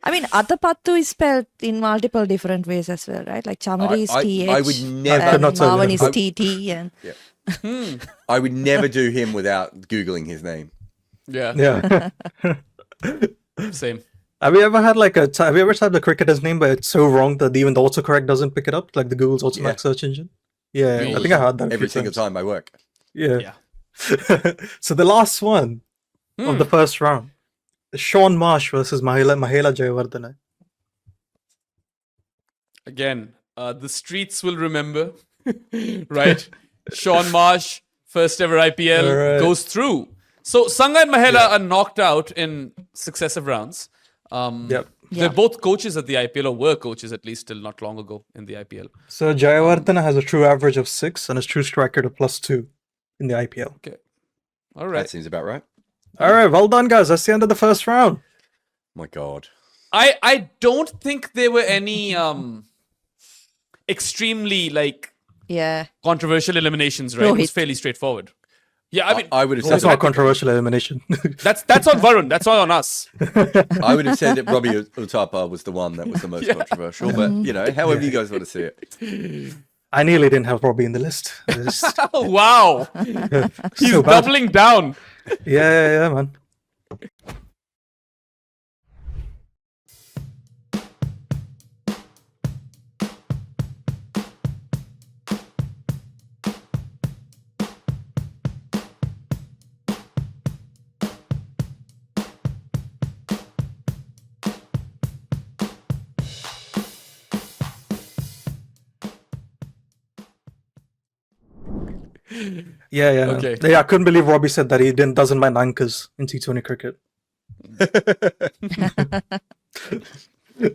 I mean, Atapattu is spelled in multiple different ways as well, right? Like Chamari is TH. I would never- And Not so Marwan good. is TT. And I would never do him without Googling his name. Yeah, Yeah. same. Have you ever had like have you ever typed the cricketer's name, but it's so wrong that even the autocorrect doesn't pick it up, like the Google's automatic search engine? Yeah, I think I had that a Every few single times. time I work. Yeah. Yeah. So the last one of the first round, Sean Marsh versus Mahela Jayawardene. Again, the streets will remember, right? Sean Marsh, first ever IPL, Alright. goes through. So Sangha and Mahela are knocked out in successive rounds. Yep. They're both coaches at the IPL, or were coaches at least till not long ago in the IPL. So Jayawardene has a true average of 6 and a true strike rate of +2 in the IPL. Okay. All That right. seems about right. All right, well done, guys. That's the end of the first round. My God. I don't think there were any extremely like yeah. controversial eliminations, right? It was Rohit. fairly straightforward. Yeah, I mean, I would have It's said not a controversial elimination. that's on Varun. That's all on us. I would have said that Robbie Utapa was the one that was the most controversial, but you know, however you guys want to see it. I nearly didn't have Robbie in the list. It's- Oh, wow. He's So bad. doubling down. yeah, man. Yeah. Okay. Yeah, I couldn't believe Robbie said that he doesn't mind anchors in T20 cricket.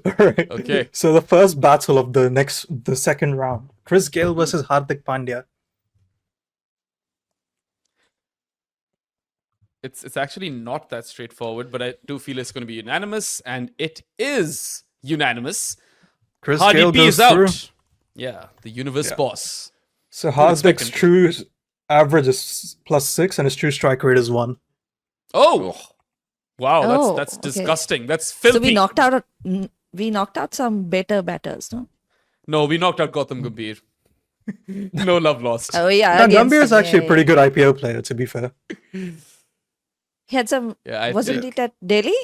Alright. Okay. So the first battle of the second round. Chris Gayle versus Hardik Pandya. It's actually not that straightforward, but I do feel it's going to be unanimous, and it is unanimous. Chris Hardy Gayle P goes is out. through. Yeah, the universe boss. So expect Hardik's him to. true average is +6 and his true strike rate is 1. Oh, wow, Oh, that's okay. disgusting. That's So filthy. we knocked out some better batters, no? No, we knocked out Gautam Gambhir. No love lost. Oh yeah. Now, against Gambhir is him, actually a yeah, pretty yeah. good IPO player, to be fair. He had some. Yeah, I Wasn't think- it at Delhi?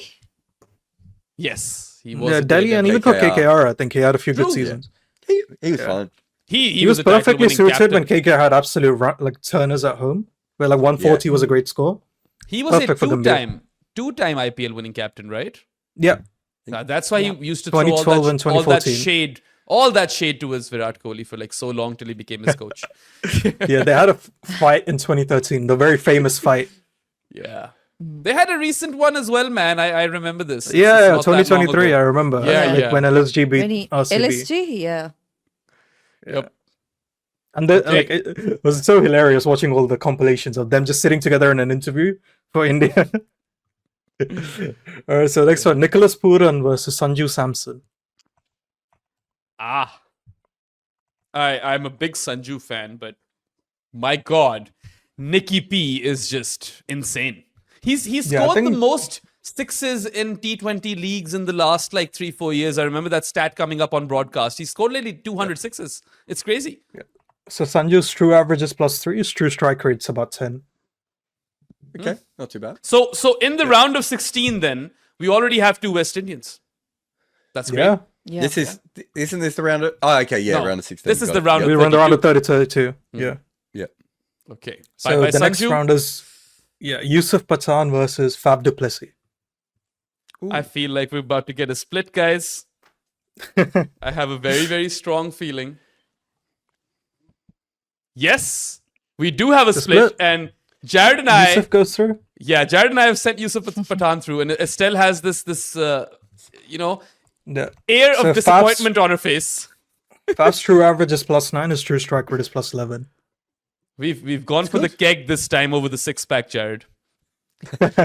Yes, he was. Yeah, a Delhi great and even athlete. for KKR. KKR, I think he had a few good True, yeah. seasons. He was fine. He He was a title perfectly winning suited captain. when KKR had absolute turners at home, where like 140 was a great score. He was a perfect for Gambhir. two-time IPL winning captain, right? Yeah, That's why he used to throw 2012 and all that 2014. all that shade towards Virat Kohli for like so long till he became his coach. yeah, they had a fight in 2013, the very famous fight. Yeah. They had a recent one as well, man. I remember this. It's Yeah, not that long 2023, I ago. remember. Yeah, like yeah. when LSG beat When he RCB. LSG, yeah. Yep. And like it was so hilarious watching all the compilations of them just sitting together in an interview for India. Alright, so next one, Nicholas Puran versus Sanju Samson. I'm a big Sanju fan, but my God, Nicky P is just insane. He's Yeah, I scored the think- most sixes in T20 leagues in the last like 3-4 years. I remember that stat coming up on broadcast. He scored nearly 200 sixes. It's crazy. So Sanju's true average is +3, his true strike rate's about 10. Okay, not too bad. So in the round of 16, then we already have 2 West Indians. That's great. Yeah. Yeah. Isn't this the round of? Oh, okay, yeah, No, round of 16. this is got the it. round Yeah. We of run the round of 32. 32. Yeah. Yeah. Okay. So Bye-bye, the next Sanju. round is Yusuf Pathan versus Fab du Plessis. I feel like we're about to get a split, guys. I have a very, very strong feeling. Yes, we do have a split, split. and Jarrod and I, Yusuf goes through. Jarrod and I have sent Yusuf Pathan through, and Estelle has this Yeah. air So of disappointment on her face. Fab's true average is +9, his true strike rate is +11. We've gone for the keg this time over the 6-pack, Jarrod.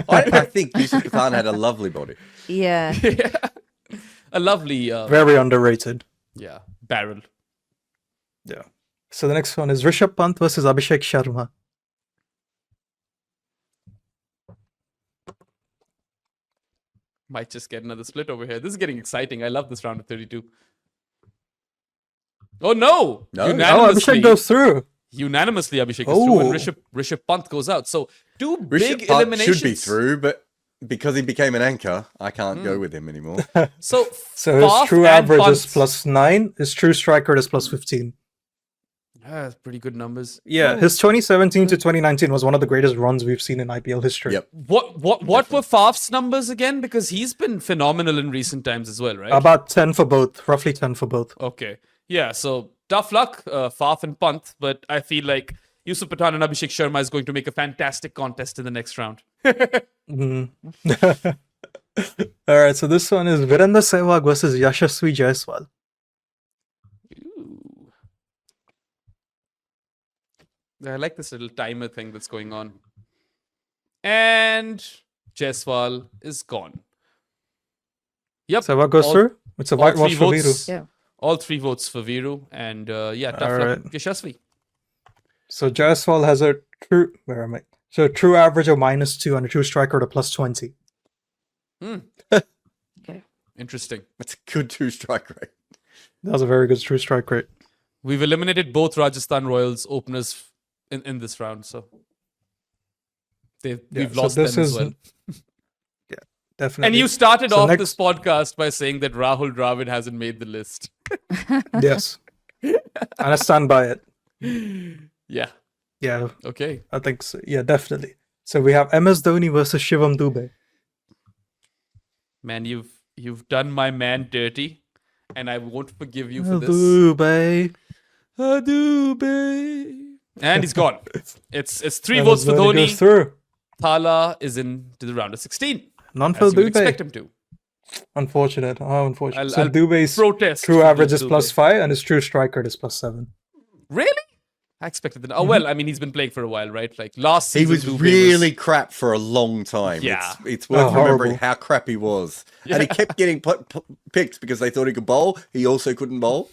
I think Yusuf Pathan had a lovely body. Yeah. A lovely, Very underrated. barrel. Yeah. So the next one is Rishabh Pant versus Abhishek Sharma. Might just get another split over here. This is getting exciting. I love this round of 32. Oh no! No. Oh, Unanimously, Abhishek goes through. Abhishek is through, and Oh. Rishabh Pant goes out. So 2 Rishabh big Pant eliminations. should be through, but because he became an anchor, I can't go with him anymore. So So his Faf true and average is Pant. +9, his true strike rate is +15. Yeah, that's pretty good numbers. Yeah, his 2017 to 2019 was one of the greatest runs we've seen in IPL history. Yep. What were Faf's numbers again? Because he's been phenomenal in recent times as well, right? About 10 for both, roughly 10 for both. Okay. Yeah, so tough luck, Faf and Pant, but I feel like Yusuf Pathan and Abhishek Sharma is going to make a fantastic contest in the next round. All right, so this one is Virender Sehwag versus Yashasvi Jaiswal. Ooh. I like this little timer thing that's going on. And Jaiswal is gone. Yep. Sehwag goes all- through. It's a all whitewash 3 for votes. Viru. Yeah. All 3 votes for Viru. And tough luck, Alright. Yashasvi. So Jaiswal has a true, where am I? So a true average of -2 and a true strike rate of +20. Interesting. That's a good 2-strike rate. That was a very good true strike rate. We've eliminated both Rajasthan Royals openers in this round, so we've so lost them this as is- well. Definitely. And you started So off next- this podcast by saying that Rahul Dravid hasn't made the list. Yes. And I stand by it. Yeah. Yeah, Okay. I think so. Yeah, definitely. So we have MS Dhoni versus Shivam Dubey. Man, you've done my man dirty, and I won't forgive you for this. Dubey. Dubey. And he's gone. It's 3 MS votes for Dhoni Dhoni. goes through. Thala is into the round of 16. None As for you would expect Dubey. him to. Unfortunate. How unfortunate. I'll- So I'll Dubé's protest true for average is Dubé. +5 and his true strike rate is +7. Really? I expected that. Oh, well, I mean, he's been playing for a while, right? Like last He season, was Dubé really crap for a long time. Yeah. It's worth Oh, remembering horrible. how crap he was. And he kept getting picked because they thought he could bowl. He also couldn't bowl.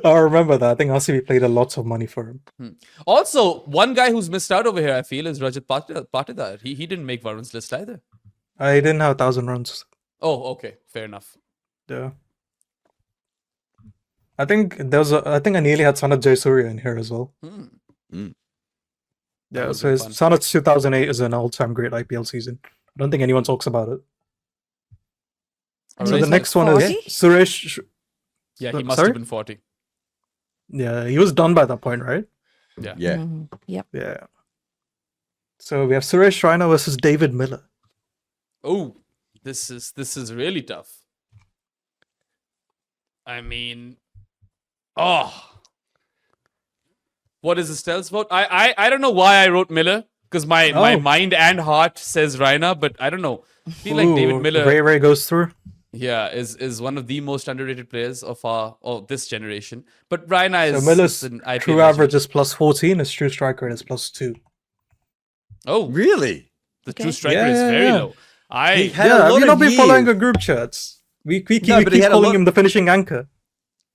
I remember that. I think RCB played a lot of money for him. Also, one guy who's missed out over here, I feel, is Rajat Patidar. He didn't make Varun's list either. I didn't have 1,000 runs. Oh, okay. Fair enough. Yeah. I think I nearly had Sanat Jayasuriya in here as well. Mm. Yeah, would so be his fun. Sanat's 2008 is an all-time great IPL season. I don't think anyone talks about it. All So right. the next one is 40? Suresh. Yeah, he must Sorry? have been 40. Yeah, he was done by that point, right? Yeah. Yeah. Mhm. Yep. Yeah. So we have Suresh Raina versus David Miller. Oh, this is really tough. I mean, what is Estelle's vote? I don't know why I wrote Miller because my Oh. mind and heart says Raina, but I don't know. I feel like David Ooh, Miller, Ray goes through. yeah, is one of the most underrated players of this generation. But Raina So is Miller's an IPL true legend. average is +14, his true strike rate is +2. Oh, Really? the Okay. true strike Yeah, rate is yeah, very yeah. low. I He had a Yeah, have lot you not of been following years. the group chats? We keep No, but he had a calling lot- him the finishing anchor.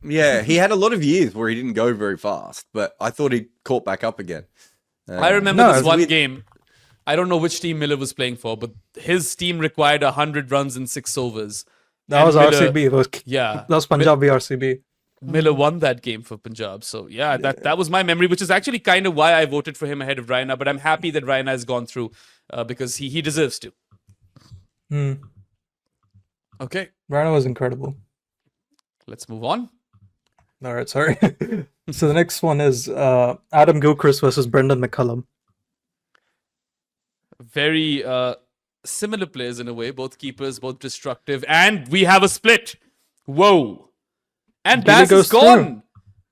Yeah, he had a lot of years where he didn't go very fast, but I thought he caught back up again. I remember No, this it's one weird. game. I don't know which team Miller was playing for, but his team required 100 runs in 6 overs. That And was Miller- RCB. Yeah, That was Punjabi RCB. Miller won that game for Punjab. So yeah, that was my memory, which is actually kind of why I voted for him ahead of Raina. But I'm happy that Raina has gone through because he deserves to. Hmm. Okay, Raina was incredible. let's move on. All right, sorry. So the next one is Adam Gilchrist versus Brendan McCullum. Very similar players in a way, both keepers, both destructive, and we have a split. Whoa! And Gilly Baz is goes through. gone.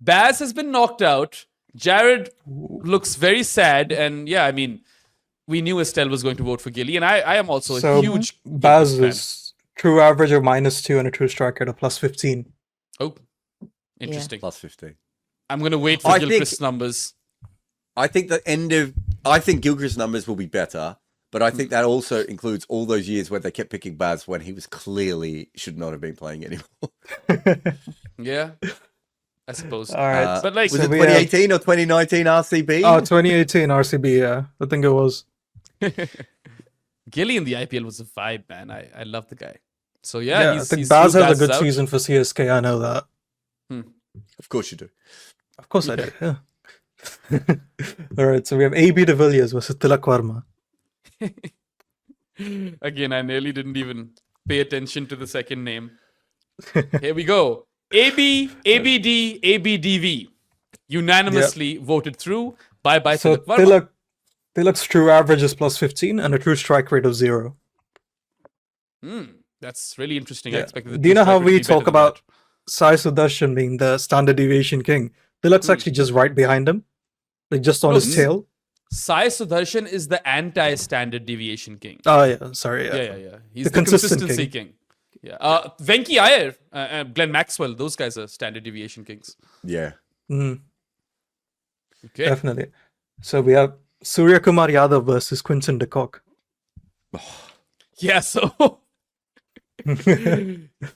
Baz has been knocked out. Jarrod looks very sad, and yeah, I mean, we knew Estelle was going to vote for Gilly, and I am also a So huge Baz Gilly fan. is true average of -2 and a true strike rate of +15. Oh, interesting. Plus 15. I'm gonna wait for I think- Gilchrist's numbers. I think I think Gilchrist's numbers will be better, but I think that also includes all those years where they kept picking Baz when he was clearly should not have been playing anymore. Yeah, I suppose. All right. But like, Was So it we have- 2018 or 2019 RCB? Oh, 2018 RCB, yeah. I think it was. Gilly in the IPL was a vibe, man. I love the guy. So yeah, Yeah, I he's, think he's Baz through, has a is good out. season for CSK, I know that. Of course you do. Of course I do, yeah. All right, so we have AB de Villiers versus Tilak Verma. Again, I nearly didn't even pay attention to the second name. Here we go. AB, ABD, ABDV. Unanimously voted through. Bye-bye So Tilak Verma. Tilak's true average is +15 and a true strike rate of 0. That's really interesting. I Yeah. expected the Do you true know how strike rate to we be better talk than about that. Sai Sudarshan being the standard deviation king? Tilak's actually just right behind him, like just on Oh, his tail. Sai Sudarshan is the anti-standard deviation king. Oh yeah, sorry. Yeah. He's The the, consistent consistency king. Yeah. Venki Iyer, Glenn Maxwell, those guys are standard deviation kings. Yeah. Mhm, Okay. definitely. So we have Surya Kumar Yadav versus Quinton de Kock. Yeah, so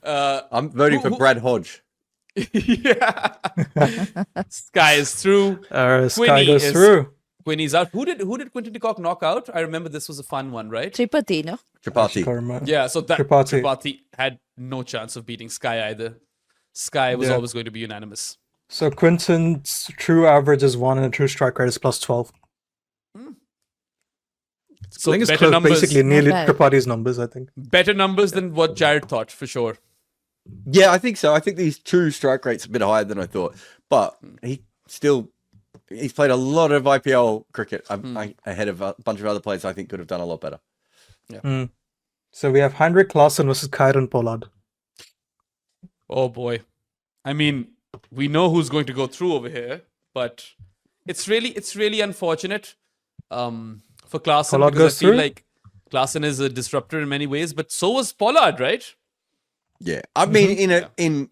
I'm voting for who- Brad Hodge. yeah. Sky is through. Sky Quinny goes is- through. Quinny's out. Who did Quinton de Kock knock out? I remember this was a fun one, right? Tripati, no? Tripathi. Karma. Yeah, so that Tripathi. Tripathi had no chance of beating Sky either. Sky was Yeah. always going to be unanimous. So Quinton's true average is 1 and a true strike rate is +12. So I think it's better close, numbers, basically nearly bad. Tripati's numbers, I think. better numbers than what Jarrod thought for sure. Yeah, I think so. I think these true strike rates a bit higher than I thought, but he's played a lot of IPL cricket ahead of a bunch of other players. I think could have done a lot better. So we have Heinrich Klaassen versus Kyron Pollard. Oh boy. I mean, we know who's going to go through over here, but it's really unfortunate for Klaassen Pollard because goes I feel through? like Klaasen is a disruptor in many ways, but so was Pollard, right? Yeah, I mean,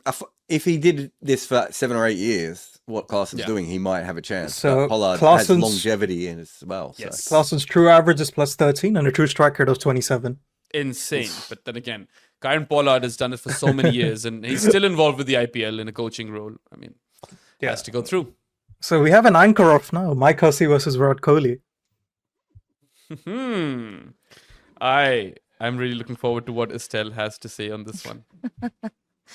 if he did this for 7 or 8 years, what Klaasen's doing, he might have a chance. So but Pollard has Klaasen's- longevity in it as well. So. Yes. Klaasen's true average is plus 13 and a true strike rate of 27. Insane. But then again, Kieran Pollard has done it for so many years, and he's still involved with the IPL in a coaching role. I mean, has to go through. So we have an anchor off now. Mike Hussey versus Virat Kohli. I'm really looking forward to what Estelle has to say on this one.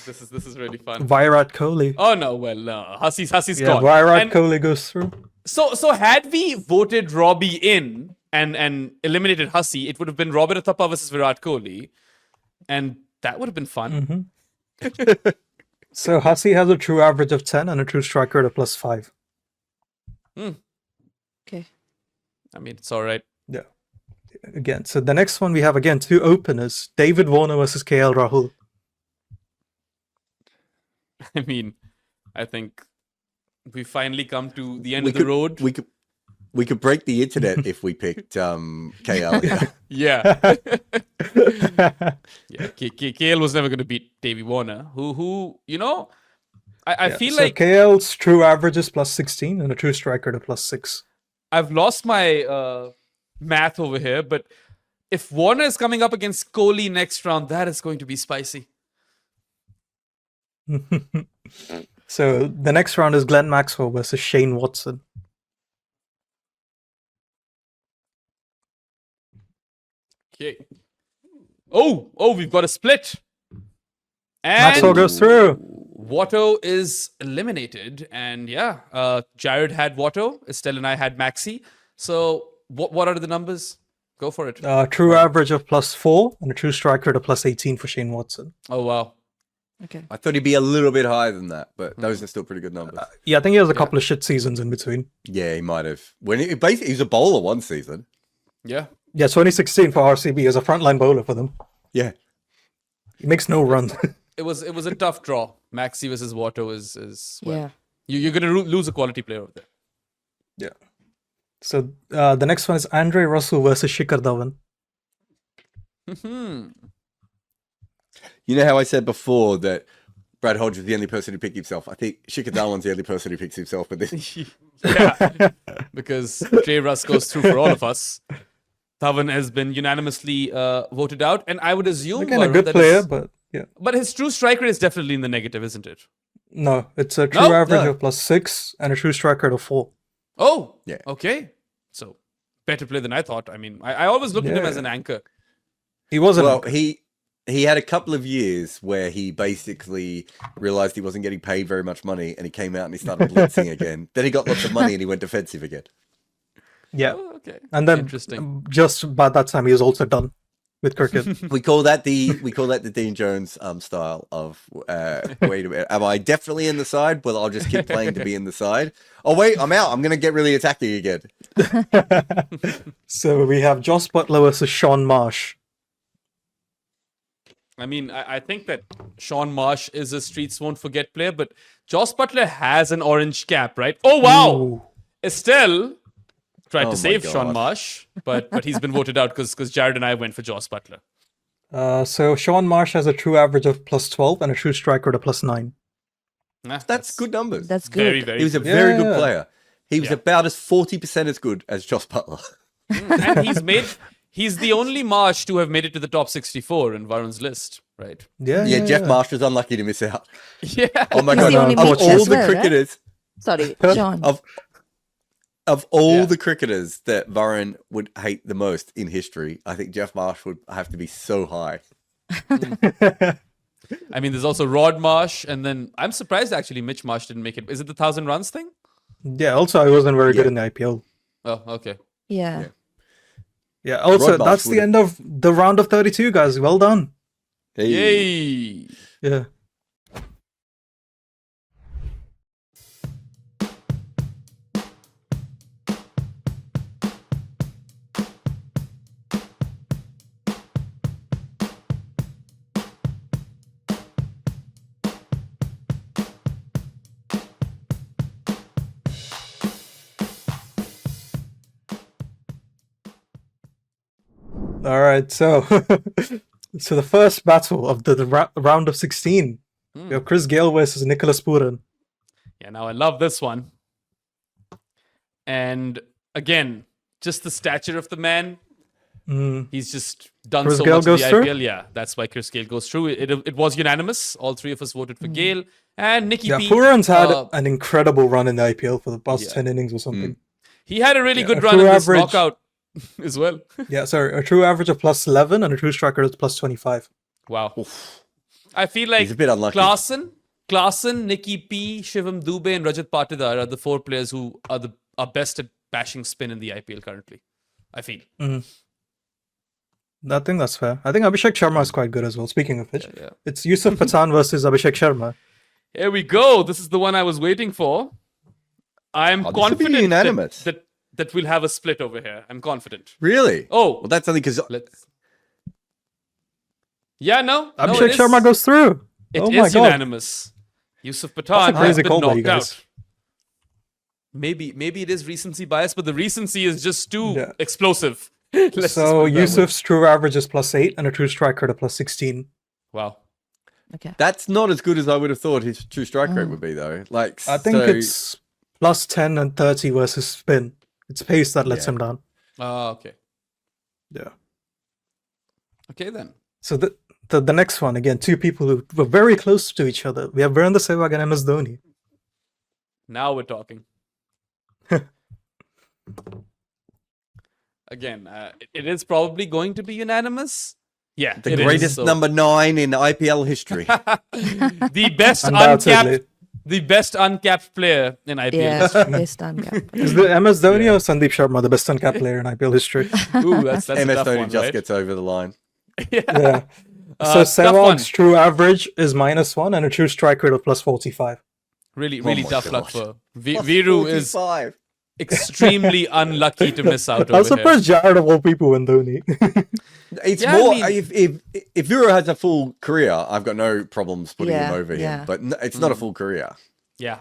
This is really fun. Virat Kohli. Oh no, well, no. Hussey's Yeah, gone. Virat And Kohli goes through. so had we voted Robbie in and eliminated Hussey, it would have been Robert Athappa versus Virat Kohli, and that would have been fun. So Hussey has a true average of 10 and a true strike rate of plus 5. Okay. I mean, it's all right. Yeah. Again, so the next one we have again 2 openers. David Warner versus KL Rahul. I mean, I think we finally come to the end of the road. We could break the internet if we picked KL. Yeah. Yeah. KL was never going to beat Davey Warner, who I feel So like KL's true average is plus 16 and a true strike rate of plus 6. I've lost my math over here, but if Warner is coming up against Kohli next round, that is going to be spicy. So the next round is Glenn Maxwell versus Shane Watson. Okay. Oh, we've got a split. And Maxwell goes through. Watto is eliminated. And yeah, Jarrod had Watto, Estelle and I had Maxi. So what are the numbers? Go for it. True average of plus 4 and a true strike rate of plus 18 for Shane Watson. Oh, wow. Okay. I thought he'd be a little bit higher than that, but those are still pretty good numbers. Yeah, I think he has a couple of shit seasons in between. Yeah, he might have. Basically, he was a bowler one season. Yeah. Yeah, 2016 for RCB as a frontline bowler for them. Yeah. He makes no runs. It was a tough draw. Maxi versus Watto is well. Yeah. You're going to lose a quality player over there. Yeah. So the next one is Andre Russell versus Shikhar Dhawan. You know how I said before that Brad Hodge was the only person who picked himself? I think Shikhar Dhawan's the only person who picks himself for this. Yeah. Because J. Russ goes through for all of us. Dhawan has been unanimously voted out, and I would assume Again, a Varun, good that player, is- but yeah. but his true strike rate is definitely in the negative, isn't it? No, it's a true No? average No. of plus 6 and a true strike rate of 4. Oh, Yeah. Okay. So better player than I thought. I mean, I always looked at him Yeah. as an anchor. He wasn't. Well, he had a couple of years where he basically realized he wasn't getting paid very much money, and he came out and he started blitzing again. Then he got lots of money and he went defensive again. yeah. Oh, okay. And then Interesting. just by that time, he was also done with cricket. We call that the Dean Jones style of wait a minute, am I definitely in the side? Well, I'll just keep playing to be in the side. Oh wait, I'm out. I'm gonna get really attacking again. So we have Joss Butler versus Sean Marsh. I mean, I think that Sean Marsh is a streets won't forget player, but Joss Butler has an orange cap, right? Oh wow! Ooh. Estelle tried Oh to my save God. Sean Marsh, but he's been voted out because Jarrod and I went for Joss Butler. So Sean Marsh has a true average of plus 12 and a true strike rate of plus 9. Nah, That's good numbers. That's good. very, very. He was a good. very Yeah. good player. He was Yeah. about as 40% as good as Joss Butler. And he's the only Marsh to have made it to the top 64 in Varun's list, right? Yeah, Jeff Marsh was unlucky to miss out. Yeah. Oh my He's god! the only Of Mitch all as the well, right? cricketers, Sorry, Sean. of all Yeah. the cricketers that Varun would hate the most in history, I think Jeff Marsh would have to be so high. I mean, there's also Rod Marsh, and then I'm surprised actually Mitch Marsh didn't make it. Is it the 1,000 runs thing? Yeah, also, I wasn't very good Yeah. in the IPL. Oh, okay. Yeah. Yeah, also, Rod Marsh that's the would've- end of the round of 32, guys. Well done. Hey. Yay! Yeah. All right, so so the first battle of the round of 16, we have Chris Gayle versus Nicholas Puran. Yeah, now I love this one. And again, just the stature of the man. He's just done Chris so Gayle much in the goes through? IPL. Yeah, that's why Chris Gayle goes through. It was unanimous. All three of us voted for Gayle. And Nicky Yeah, P. Puran's had an incredible run in the IPL for the past Yeah. 10 innings or something. He had a really Yeah, good a run in true this average. knockout as well. Yeah, sorry, a true average of plus 11 and a true striker is plus 25. Wow. I feel like He's a bit unlucky. Klaasen, Nicky P, Shivam Dubey, and Rajat Patidar are the four players who are best at bashing spin in the IPL currently. I feel. I think that's fair. I think Abhishek Sharma is quite good as well. Speaking of which, Yeah. it's Yusuf Pathan versus Abhishek Sharma. Here we go. This is the one I was waiting for. I'm this would be confident unanimous. that we'll have a split over here. I'm confident. Really? Oh, Well, that's only because let's. Yeah, no. Abhishek it is. Sharma goes through. It oh is my god. unanimous. Yusuf Pathan That's a crazy has been call by you knocked guys. out. Maybe it is recency bias, but the recency is just too Yeah. explosive. Let's just So put it that way. Yusuf's true average is plus 8 and a true striker to plus 16. Wow. Okay. that's not as good as I would have thought his true strike rate would be, though. Like, I think so- it's plus 10 and 30 versus spin. It's pace that lets Yeah. him down. Okay. Yeah. Okay then. So the next one, again, two people who were very close to each other. We have Virendra Sehwag and MS Dhoni. Now we're talking. Again, it is probably going to be unanimous. Yeah, the it is, greatest so- number 9 in IPL history. the best Undoubtedly. uncapped player in IPL. Yeah, best done. Yeah. Is the MS Dhoni or Sandeep Sharma the best uncapped player in IPL history? Ooh, that's a MS tough Dhoni one, just right? gets over the line. Yeah. Tough So one. Sehwag's true average is -1 and a true strike rate of plus 45. Really my tough luck gosh. for Plus Viru is 45. extremely unlucky to miss out I'm over here. surprised Jarrod of all people win Dhoni. It's Yeah, I more mean- if Viro has a full career, I've got no problems putting him Yeah, over yeah. him. But it's not a full career. Yeah.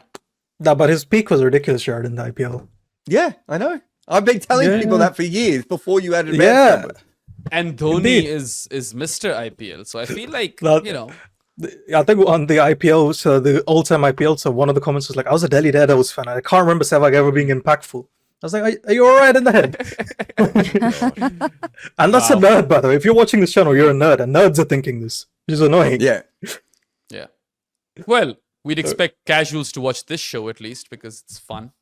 No, but his peak was ridiculous, Jarrod, in the IPL. Yeah, I know. I've been telling Yeah. people that for years before you added Yeah. advanced numbers. And Dhoni Indeed. is Mr. IPL. So I feel like, That- you know, I think on the IPL, so the all-time IPL, so one of the comments was like, I was a Delhi Daredevils fan. I can't remember Sehwag ever being impactful. I was like, are you all right in the head? And that's a nerd, by the way. If you're watching this channel, you're a nerd, and nerds are thinking this, which is annoying. Yeah. yeah. Well, we'd expect casuals to watch this show at least because it's fun.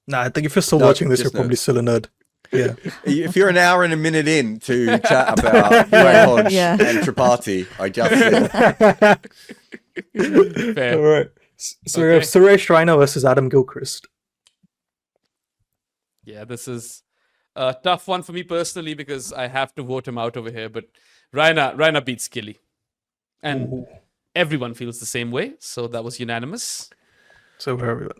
Nah, I think if you're still No, watching this, you're just probably nerds. still a nerd. Yeah. If you're an hour and a minute in to chat about Ray Hodge Yeah. and Tripathi, I just said, Fair. All right. So we have Okay. Suresh Raina versus Adam Gilchrist. Yeah, this is a tough one for me personally because I have to vote him out over here. But Raina beats Gilly. And everyone feels the same way. So that was unanimous. So where are we at?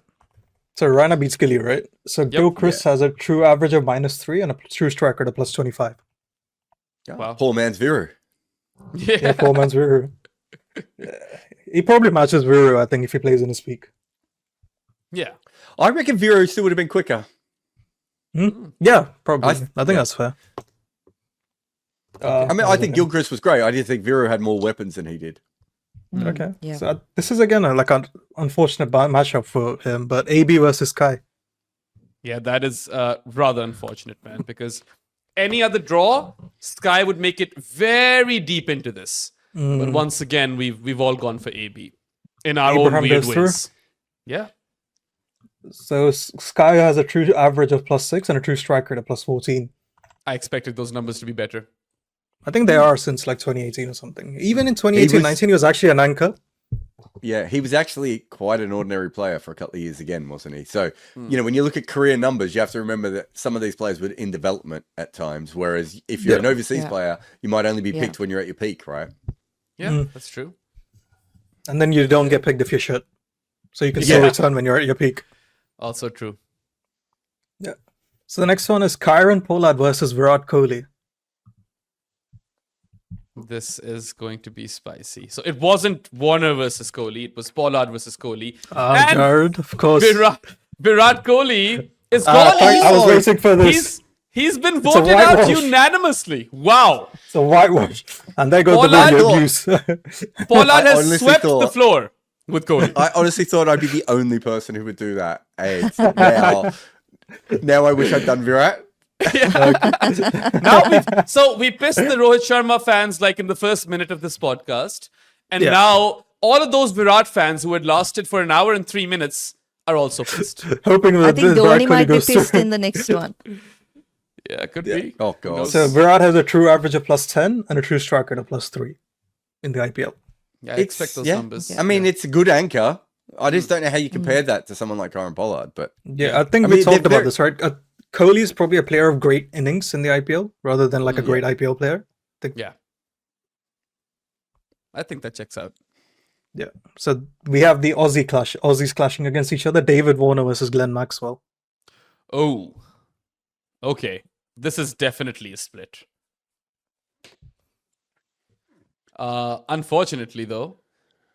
So Raina beats Gilly, right? So Gilchrist has a true average of -3 and a true strike rate of plus 25. Wow. poor man's Viru. Yeah, poor man's Viru. He probably matches Viru, I think, if he plays in his peak. Yeah. I reckon Viru still would have been quicker. Yeah, probably. I think yeah. that's fair. I mean, I think Gilchrist was great. I did think Viru had more weapons than he did. Okay. Yeah. So this is again like an unfortunate matchup for him, but AB versus Kai. Yeah, that is rather unfortunate, man, because any other draw, Sky would make it very deep into this. But once again, we've all gone for AB in our Abraham own weird goes through? ways. Yeah. So Sky has a true average of +6 and a true strike rate of +14. I expected those numbers to be better. I think they are since like 2018 or something. Even in 2018-19, he was actually an anchor. Yeah, he was actually quite an ordinary player for a couple of years again, wasn't he? So, you know, when you look at career numbers, you have to remember that some of these players were in development at times, whereas if you're an overseas Yeah. player, you might only be Yeah. picked when you're at your peak, right? Yeah, that's true. And then you don't get picked if you're shit. So you can still Yeah. return when you're at your peak. Also true. Yeah. So the next one is Kyron Pollard versus Virat Kohli. This is going to be spicy. So it wasn't Warner versus Kohli. It was Pollard versus Kohli. And Jarrod, of course. Virat Kohli is I was Kohli. waiting for this. He's been a voted out whitewash. unanimously. Wow. It's a whitewash. And there goes the Pollard- video abuse. Pollard has honestly swept the thought- floor with Kohli. I honestly thought I'd be the only person who would do that. And now I wish I'd done Virat. So we pissed the Rohit Sharma fans like in the first minute of this podcast. And Yeah. now all of those Virat fans who had lasted for an hour and 3 minutes are also pissed. Hoping that I think Virat Dhoni Kohli might be goes pissed through. in the next one. Yeah, could be. Oh, God. So Virat has a true average of +10 and a true strike rate of +3 in the IPL. Yeah, I expect those numbers. I mean, it's a good anchor. I just don't know how you compare that to someone like Karen Pollard. But Yeah, I think I we mean, talked they're about very- this, right? Kohli is probably a player of great innings in the IPL rather than like a great IPL player. Yeah. I think that checks out. Yeah. So we have the Aussie clash. Aussies clashing against each other. David Warner versus Glenn Maxwell. Oh. Okay. This is definitely a split. Unfortunately, though,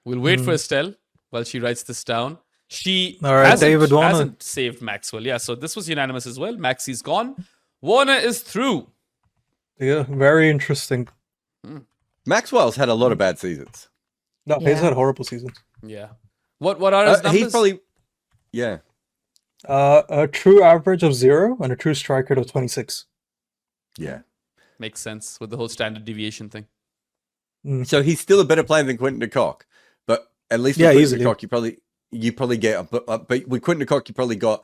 we'll wait for Estelle while she writes this down. She All right, David Warner. hasn't saved Maxwell. Yeah, so this was unanimous as well. Maxie's gone. Warner is through. Yeah, very interesting. Maxwell's had a lot of bad seasons. No, he's Yeah. had horrible seasons. Yeah. What are his numbers? He's probably, yeah. A true average of 0 and a true strike rate of 26. Yeah. Makes sense with the whole standard deviation thing. So he's still a better player than Quinton de Kock. But at least with Yeah, Quinton easily. de Kock, you probably get but with Quinton de Kock, you probably got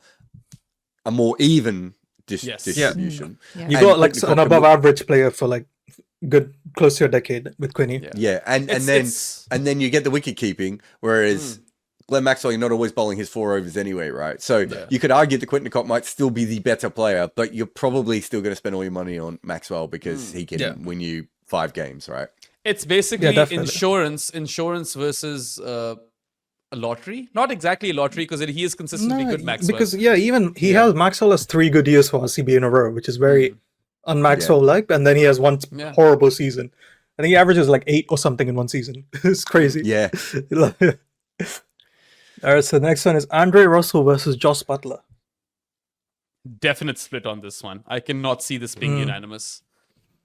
a more even distribution. Yeah. You And got like Quinton de an Kock above average player for like good close to a decade with Quinny. Yeah. Yeah, and It's- then you get the wicket keeping, whereas Glenn Maxwell, you're not always bowling his 4 overs anyway, right? So you could argue that Quinton de Kock might still be the better player, but you're probably still going to spend all your money on Maxwell because he can win you 5 games, right? It's basically definitely. insurance versus a lottery. Not exactly a lottery because he is consistently good, Maxwell. Because even he has Maxwell has 3 good years for RCB in a row, which is very un-Maxwell like, and then he has one horrible season. I think he averages like 8 or something in one season. It's crazy. Yeah. All right, so the next one is Andre Russell versus Joss Butler. Definite split on this one. I cannot see this being unanimous.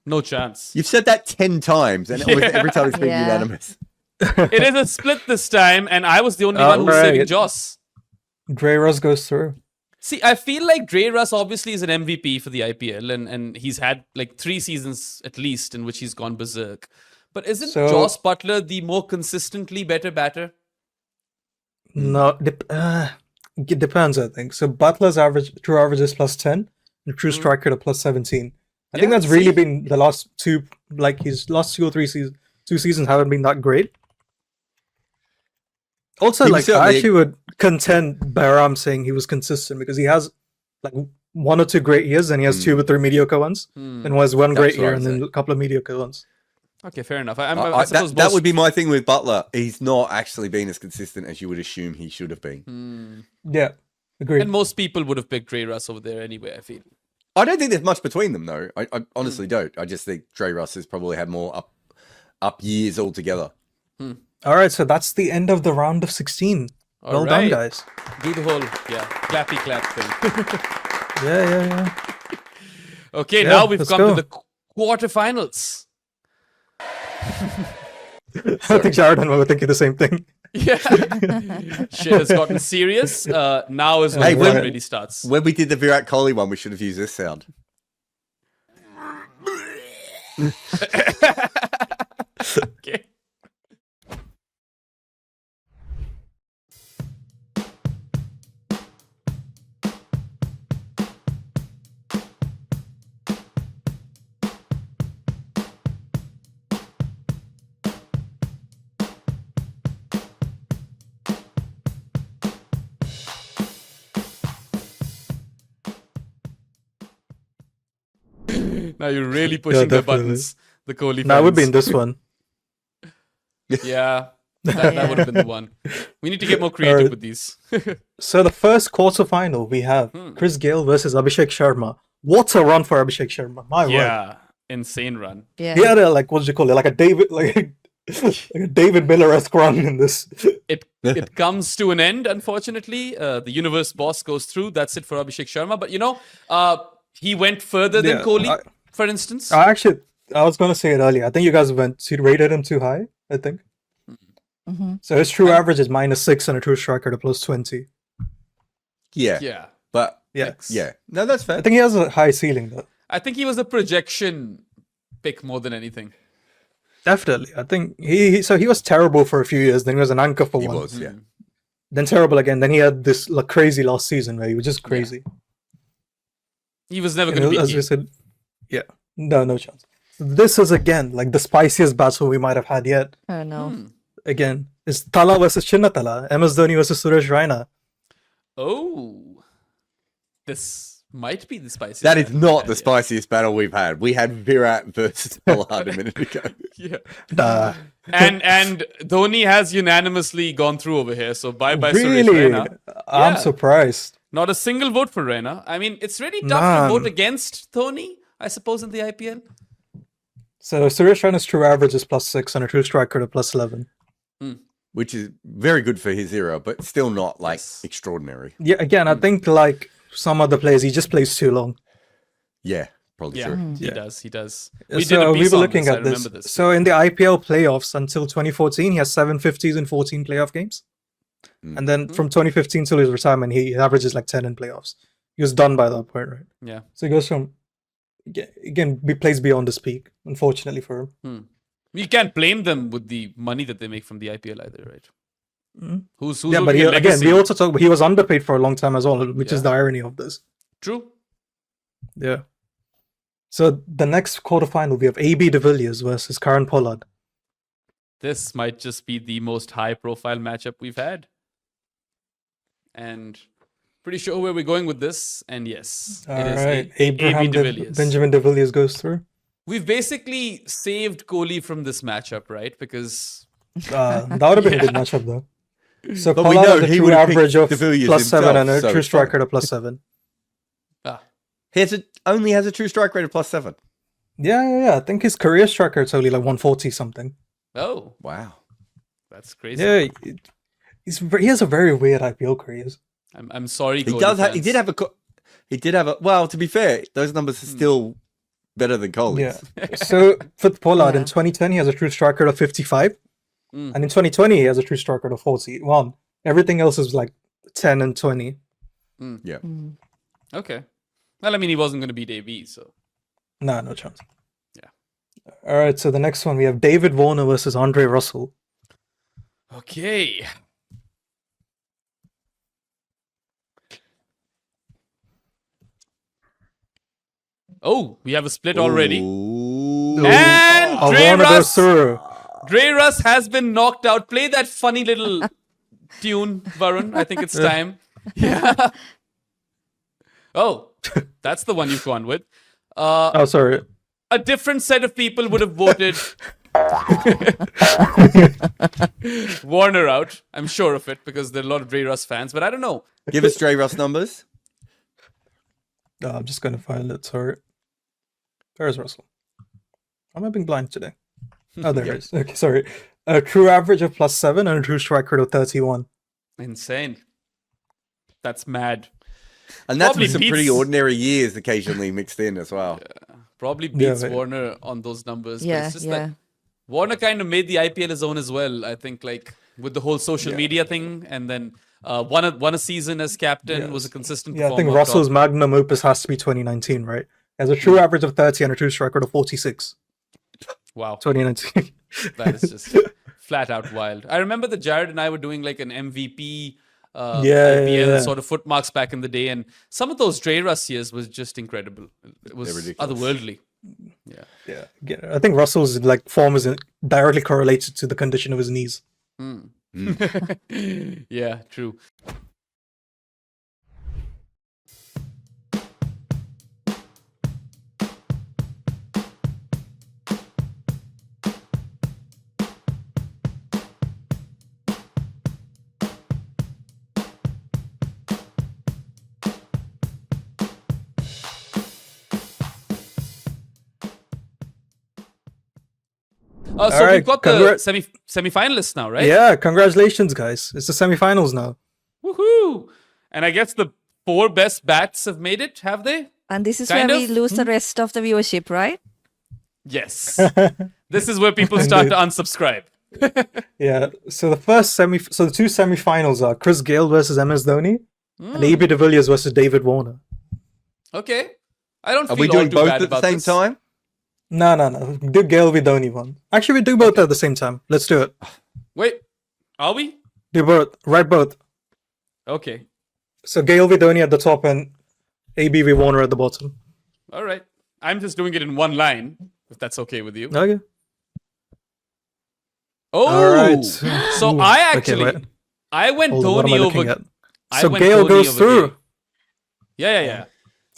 No chance. You've said that 10 times, and almost every time it's been Yeah. unanimous. It is a split this time, and I was the only one who was saving Alright. Joss. Dre Russ goes through. See, I feel like Dre Russ obviously is an MVP for the IPL, and he's had like 3 seasons at least in which he's gone berserk. But isn't So- Joss Butler the more consistently better batter? No, it depends, I think. So Butler's true average is +10, and true strike rate of +17. I think Yeah, that's really see? been the last 2, like his last 2 or 3 seasons. 2 seasons haven't been that great. Also, He was like I certainly- actually would contend Behram saying he was consistent because he has like 1 or 2 great years, and he has 2 or 3 mediocre ones, and has 1 great That's what year I and would then say. a couple of mediocre ones. Okay, fair enough. I suppose that most- would be my thing with Butler. He's not actually been as consistent as you would assume he should have been. Yeah, agreed. And most people would have picked Dre Russ over there anyway, I feel. I don't think there's much between them, though. I honestly don't. I just think Dre Russ has probably had more up years altogether. All right, so that's the end of the round of 16. Well All done, right. guys. Do the whole, clappy clap thing. Yeah. Okay, Yeah, now we've let's come go. to the quarterfinals. I think Jarrod and I were thinking the same thing. Yeah. Shit has gotten serious. Now is when Hey, the when- fun really starts. When we did the Virat Kohli one, we should have used this sound. Okay. Now you're really pushing the definitely. buttons. The Kohli Now we've fans. been this one. Yeah, that would have been the one. We need to get more creative Alright. with these. So the first quarterfinal, we have Chris Gale versus Abhishek Sharma. What a run for Abhishek Sharma! My word. Yeah, insane run. Yeah. He had a like what do you call it? Like a David like a David Miller-esque run in this. It comes to an end, unfortunately. The universe boss goes through. That's it for Abhishek Sharma. But he went further than Yeah, Kohli, for instance? Actually, I was going to say it earlier. I think you guys rated him too high, I think. Mhm. So his true average is -6 and a true strike rate of +20. Yeah. Yeah. But Yeah. yeah. No, that's fair. I think he has a high ceiling, though. I think he was a projection pick more than anything. Definitely. I think he was terrible for a few years. Then he was an anchor for He one. was, yeah. Then terrible again. Then he had this crazy last season where he was just crazy. He was never And going to as be we said, yeah, no chance. This is again like the spiciest battle we might have had yet. Oh no. Again, it's Tala versus Chinna Tala, MS Dhoni versus Suresh Raina. Oh. This might be the spiciest. That is battle not we've the had spiciest battle we've had. We had Virat versus Pollard a minute ago. yet. Yeah. And Dhoni has unanimously gone through over here. So bye-bye Suresh Really? Raina. I'm Yeah. surprised. Not a single vote for Raina. I mean, it's really tough to vote against Dhoni, I suppose, in the IPL. So Suresh Raina's true average is +6 and a true strike rate of +11. Which is very good for his era, but still not like extraordinary. Yeah, again, I think like some other players, he just plays too long. Yeah, probably Yeah, true. he does. He does. So we were looking I at this. remember this. So in the IPL playoffs until 2014, he has 750s in 14 playoff games. And then from 2015 till his retirement, he averages like 10 in playoffs. He was done by that point, right? Yeah. So he goes from, again, he plays beyond his peak, unfortunately for him. You can't blame them with the money that they make from the IPL either, right? Who's Yeah, but looking at again, legacy? we also talk, he was underpaid for a long time as well, which is the irony of this. True. Yeah. So the next quarterfinal, we have AB de Villiers versus Karen Pollard. This might just be the most high-profile matchup we've had. And pretty sure where we're going with this. And yes, All it is right. AB de Villiers. Benjamin de Villiers goes through. We've basically saved Kohli from this matchup, right? Because That would have been a good matchup, though. So But we Pollard know has a he true would have average picked of de Villiers +7 and a himself, so true it's strike fine. rate of +7. He only has a true strike rate of +7. Yeah. I think his career strike rate's only like 140 something. oh, Wow. that's crazy. Yeah, he has a very weird IPL career. I'm sorry, He Kohli does. He fans. did have a. Well, to be fair, those numbers are still better than Kohli's. Yeah. So for Pollard in 2010, he has a true strike rate of 55, and in 2020 he has a true strike rate of 41. Everything else is like 10 and 20. Yeah. Okay. Well, I mean, he wasn't going to beat AB, so Nah, no chance. Yeah. All right. So the next one we have David Warner versus Andre Russell. okay. Oh, we have a split already. Ooh. And Dre Warner goes Russ, through. Dre Russ has been knocked out. Play that funny little tune, Varun. I think it's time. Yeah. Oh, that's the one you've gone with. Oh, sorry. A different set of people would have voted Warner out. I'm sure of it because there are a lot of Dre Russ fans, but I don't know. Give us Dre Russ numbers. No, I'm just gonna find it. Sorry. There's Russell. Am I being blind today? Oh, there it is. Okay, sorry. A true average of +7 and a true strike rate of 31. Insane. That's mad. And that's Probably with some pretty beats- ordinary years occasionally mixed in as well. Probably beats but- Warner on those numbers. But Yeah, it's just yeah. that Warner kind of made the IPL his own as well. I think, like with the whole social media thing, and then won a season as captain, was a consistent. Yeah, I think performer up Russell's top. magnum opus has to be 2019, right? He has a true average of 30 and a true strike rate of 46. Wow, 2019. that is just flat out wild. I remember that Jarrod and I were doing like an MVP. IPL sort of footmarks back in the day, and some of those Dre Russ years was just incredible. It was ridiculous. otherwortly. Yeah, I think Russell's like form is directly correlated to the condition of his knees. Yeah, true. So All we've right, got the semi-finalists now, right? Yeah, congratulations, guys. It's the semifinals now. Woohoo! And I guess the 4 best bats have made it, have they? And this is Kind where we of. lose the rest of the viewership, right? Yes. This is where people start to unsubscribe. Yeah. So the two semi-finals are Chris Gale versus MS Dhoni and AB de Villiers versus David Warner. Okay. I don't Are feel we all doing too both bad at the about same this. time? No. Do Gale v Dhoni one. Actually, we do both at the same time. Let's do it. Wait, are we? Do both. Write both. Okay. So Gale v Dhoni at the top and AB v Warner at the bottom. All right. I'm just doing it in one line, if that's okay with you. Okay. Oh, All right. so Ooh. I Okay, actually, wait. I went Hold on, what am I Dhoni looking over. at? I So went Gale Dhoni goes over through. Gale. Yeah.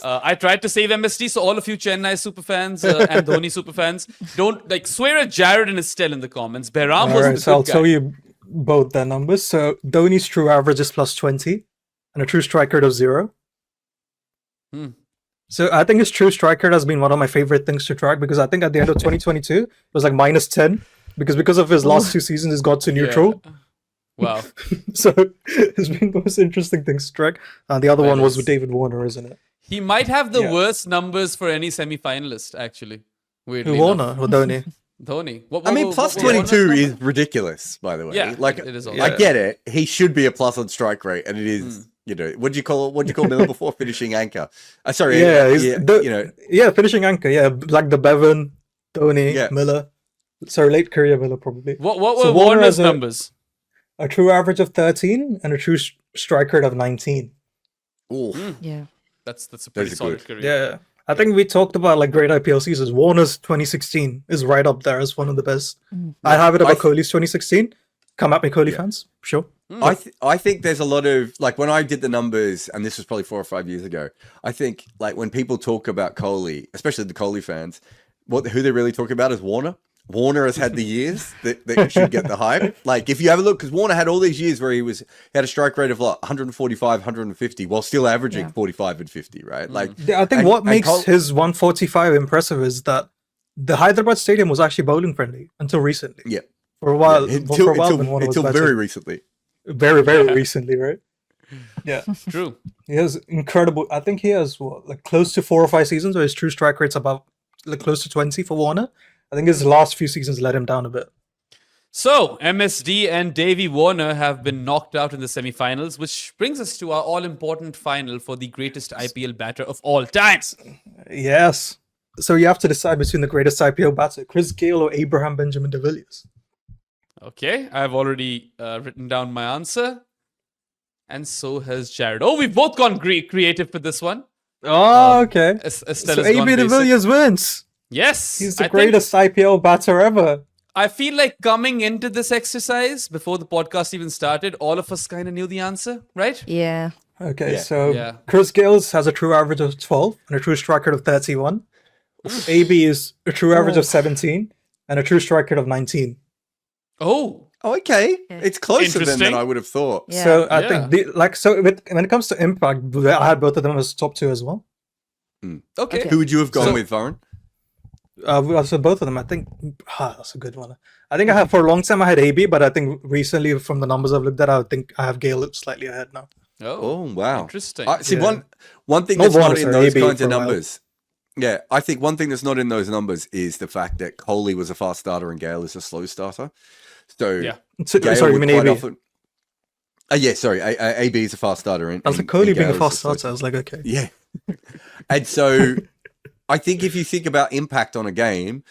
I tried to save MST, so all of you Chennai superfans and Dhoni superfans, don't swear at Jarrod and Estelle in the comments. Behram All was right, the so I'll good guy. tell you both their numbers. So Dhoni's true average is +20 and a true strike rate of 0. So I think his true strike rate has been one of my favorite things to track because I think at the end of 2022 it was like -10 because of his last 2 seasons he's got to neutral. Yeah. Wow. So it's been the most interesting things to track. And the other That one was is. with David Warner, isn't it? He might have the Yeah. worst numbers for any semi-finalist, actually. Weirdly Who enough. Warner or Dhoni? Dhoni. I mean, plus what Warner's 22 number? is ridiculous, by the way. Yeah, like it is I also. get it. He should be a plus on strike rate, and it is. You know, what do you call Miller before finishing anchor? Sorry, Yeah, he's finishing anchor. Yeah, like the Bevan, Dhoni, Yeah. Miller. Sorry, late career Miller probably. What So were Warner Warner's has numbers? A true average of 13 and a true strike rate of 19. Ooh. Yeah. That's a pretty Those are solid good. career. Yeah. I think we talked about like great IPL seasons. Warner's 2016 is right up there as one of the best. I have it about Kohli's 2016. Come at me, Kohli fans. Sure. I think there's a lot of like when I did the numbers, and this was probably 4 or 5 years ago. I think like when people talk about Kohli, especially the Kohli fans, who they're really talking about is Warner. Warner has had the years that should get the hype. Like if you have a look, because Warner had all these years where he had a strike rate of like 145, 150, while still averaging 45 and 50, right? Like Yeah, I think what makes his 145 impressive is that the Hyderabad stadium was actually bowling friendly until recently. Yeah. For a while, Until when Warner was very batting. recently. Very, very recently, right? Yeah. True. He has incredible. I think he has like close to 4 or 5 seasons where his true strike rate's about like close to 20 for Warner. I think his last few seasons let him down a bit. So, MSD and Davey Warner have been knocked out in the semi-finals, which brings us to our all-important final for the greatest IPL batter of all time. Yes. So you have to decide between the greatest IPL batter, Chris Gale or Abraham Benjamin de Villiers. Okay, I've already written down my answer. And so has Jarrod. Oh, we've both gone creative for this one. Oh, okay. Estelle So has gone AB de basic. Villiers wins. Yes. He's the I think- greatest IPL batter ever. I feel like coming into this exercise, before the podcast even started, all of us kind of knew the answer, right? Yeah. Okay, Yeah. so Yeah. Chris Gales has a true average of 12 and a true strike rate of 31. AB is a true average of 17 and a true strike rate of 19. Oh, Oh, okay. It's closer than Interesting. I would have thought. Yeah. So I Yeah. think when it comes to impact, I had both of them as top 2 as well. okay. Who would you have gone So- with, Varun? So both of them, I think. That's a good one. I think I have for a long time I had AB, but I think recently from the numbers I've looked at, I think I have Gale slightly ahead now. Oh, wow. Interesting. See, Yeah. one thing Not that's Warner, not in sorry, those AB kinds of for a while. numbers. Yeah, I think one thing that's not in those numbers is the fact that Kohli was a fast starter and Gale is a slow starter. So Yeah. So, Gale sorry, you would mean quite AB? often. Yeah, sorry. AB is a fast starter. And, I was like, and Kohli being Gale a is fast slow starter. I was like, okay. Yeah. And so I think if you think about impact on a game,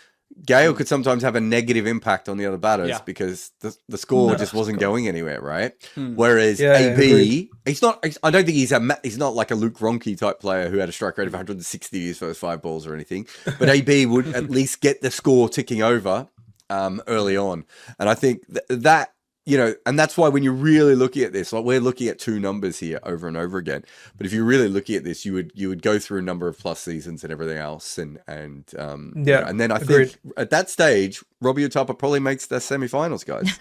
Gale could sometimes have a negative impact on the other batters Yeah. because the score No, just wasn't going anywhere, right? Hmm. Whereas Yeah, yeah, AB, agreed. he's not. I don't think he's not like a Luke Ronke type player who had a strike rate of 160 his first 5 balls or anything. But AB would at least get the score ticking over early on, and I think that. You know, and that's why when you're really looking at this, like we're looking at 2 numbers here over and over again. But if you're really looking at this, you would go through a number of plus seasons and everything else, and you know, and then I agreed. think at that stage, Robbie Utapa probably makes the semi-finals, guys.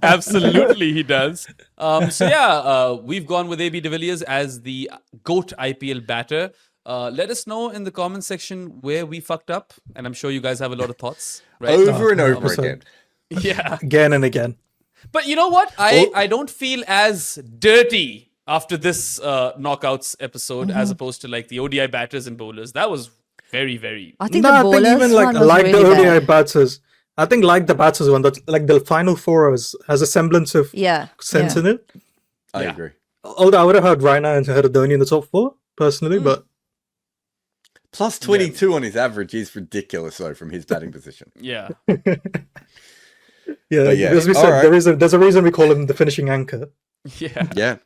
Absolutely, he does. We've gone with AB de Villiers as the GOAT IPL batter. Let us know in the comment section where we fucked up, and I'm sure you guys have a lot of thoughts. Right? Over and over 100%. again. Yeah. Again and again. But you know what? I don't feel as dirty after this knockouts episode, as opposed to like the ODI batters and bowlers. That was very, very. I think No, the I think bowlers even one was like really the ODI bad. batters. I think like the batters one, that like the final four has a semblance of Yeah. sense yeah. in it. I Yeah. agree. Although I would have had Raina and had Dhoni in the top four personally, but Plus 22 on his average is ridiculous, though, from his batting position. Yeah. yeah, yeah, as we all said, right. there's a reason we call him the finishing anchor. Yeah. Yeah.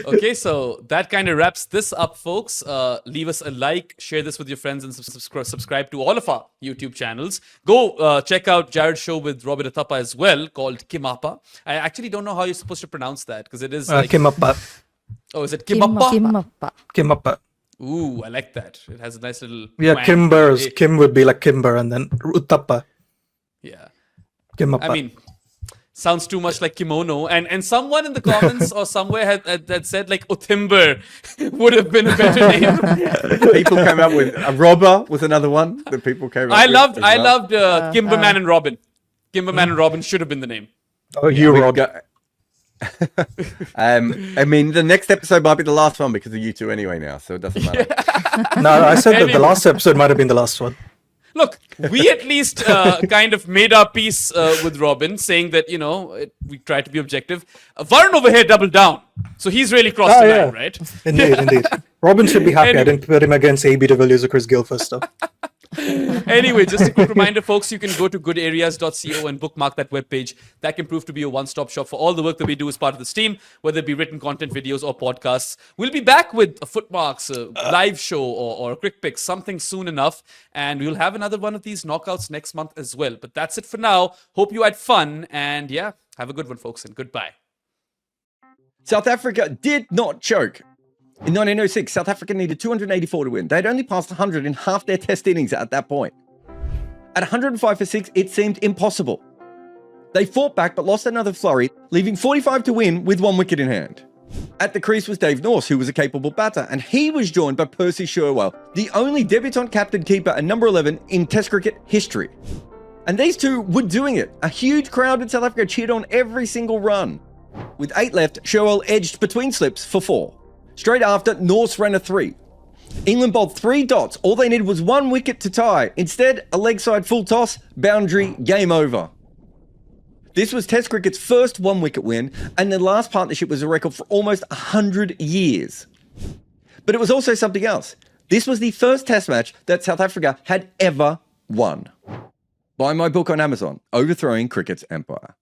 Okay, so that kind of wraps this up, folks. Leave us a like, share this with your friends, and subscribe to all of our YouTube channels. Go check out Jarrod's show with Robert Athappa as well, called Kimappa. I actually don't know how you're supposed to pronounce that, because it is like... Kimappa. Oh, is it Kimappa? Kimappa. Kimappa. Ooh, I like that. It has a nice little... Yeah, twang. Kimbers. Eh, Kim would be like Kimber, and then Uttappa. Yeah. Kimappa. I mean, sounds too much like kimono. And someone in the comments or somewhere had said like Uthimber would have been a better name. People came up with a robber was another one that people came up I with. loved as well. Kimberman and Robin. Kimberman and Robin should have been the name. oh, you We've Rod. got- I mean, the next episode might be the last one because of you two anyway now, so it doesn't matter. No, I said that Anyway. the last episode might have been the last one. Look, we at least kind of made our peace with Robin, saying that, we try to be objective. Varun over here doubled down. So he's really crossed Oh, the yeah. line, right? Indeed. Robin should be happy I Anyway. didn't put him against AB de Villiers or Chris Gill for stuff. Anyway, just a quick reminder, folks, you can go to goodareas.co and bookmark that webpage. That can prove to be a one-stop shop for all the work that we do as part of this team, whether it be written content, videos, or podcasts. We'll be back with a Footmarks, a live show, or a quick pick, something soon enough. And we'll have another one of these knockouts next month as well. But that's it for now. Hope you had fun. And yeah, have a good one, folks, and goodbye. South Africa did not choke. In 1906, South Africa needed 284 to win. They'd only passed 100 in half their test innings at that point. At 105 for 6, it seemed impossible. They fought back but lost another flurry, leaving 45 to win with 1 wicket in hand. At the crease was Dave Norse, who was a capable batter, and he was joined by Percy Sherwell, the only debutant captain keeper and number 11 in Test cricket history. And these two were doing it. A huge crowd in South Africa cheered on every single run. With 8 left, Sherwell edged between slips for 4. Straight after, Norse ran a 3. England bowled 3 dots. All they needed was 1 wicket to tie. Instead, a leg side full toss, boundary, game over. This was Test cricket's first 1 wicket win, and the last partnership was a record for almost 100 years. But it was also something else. This was the first Test match that South Africa had ever won. Buy my book on Amazon, Overthrowing Cricket's Empire.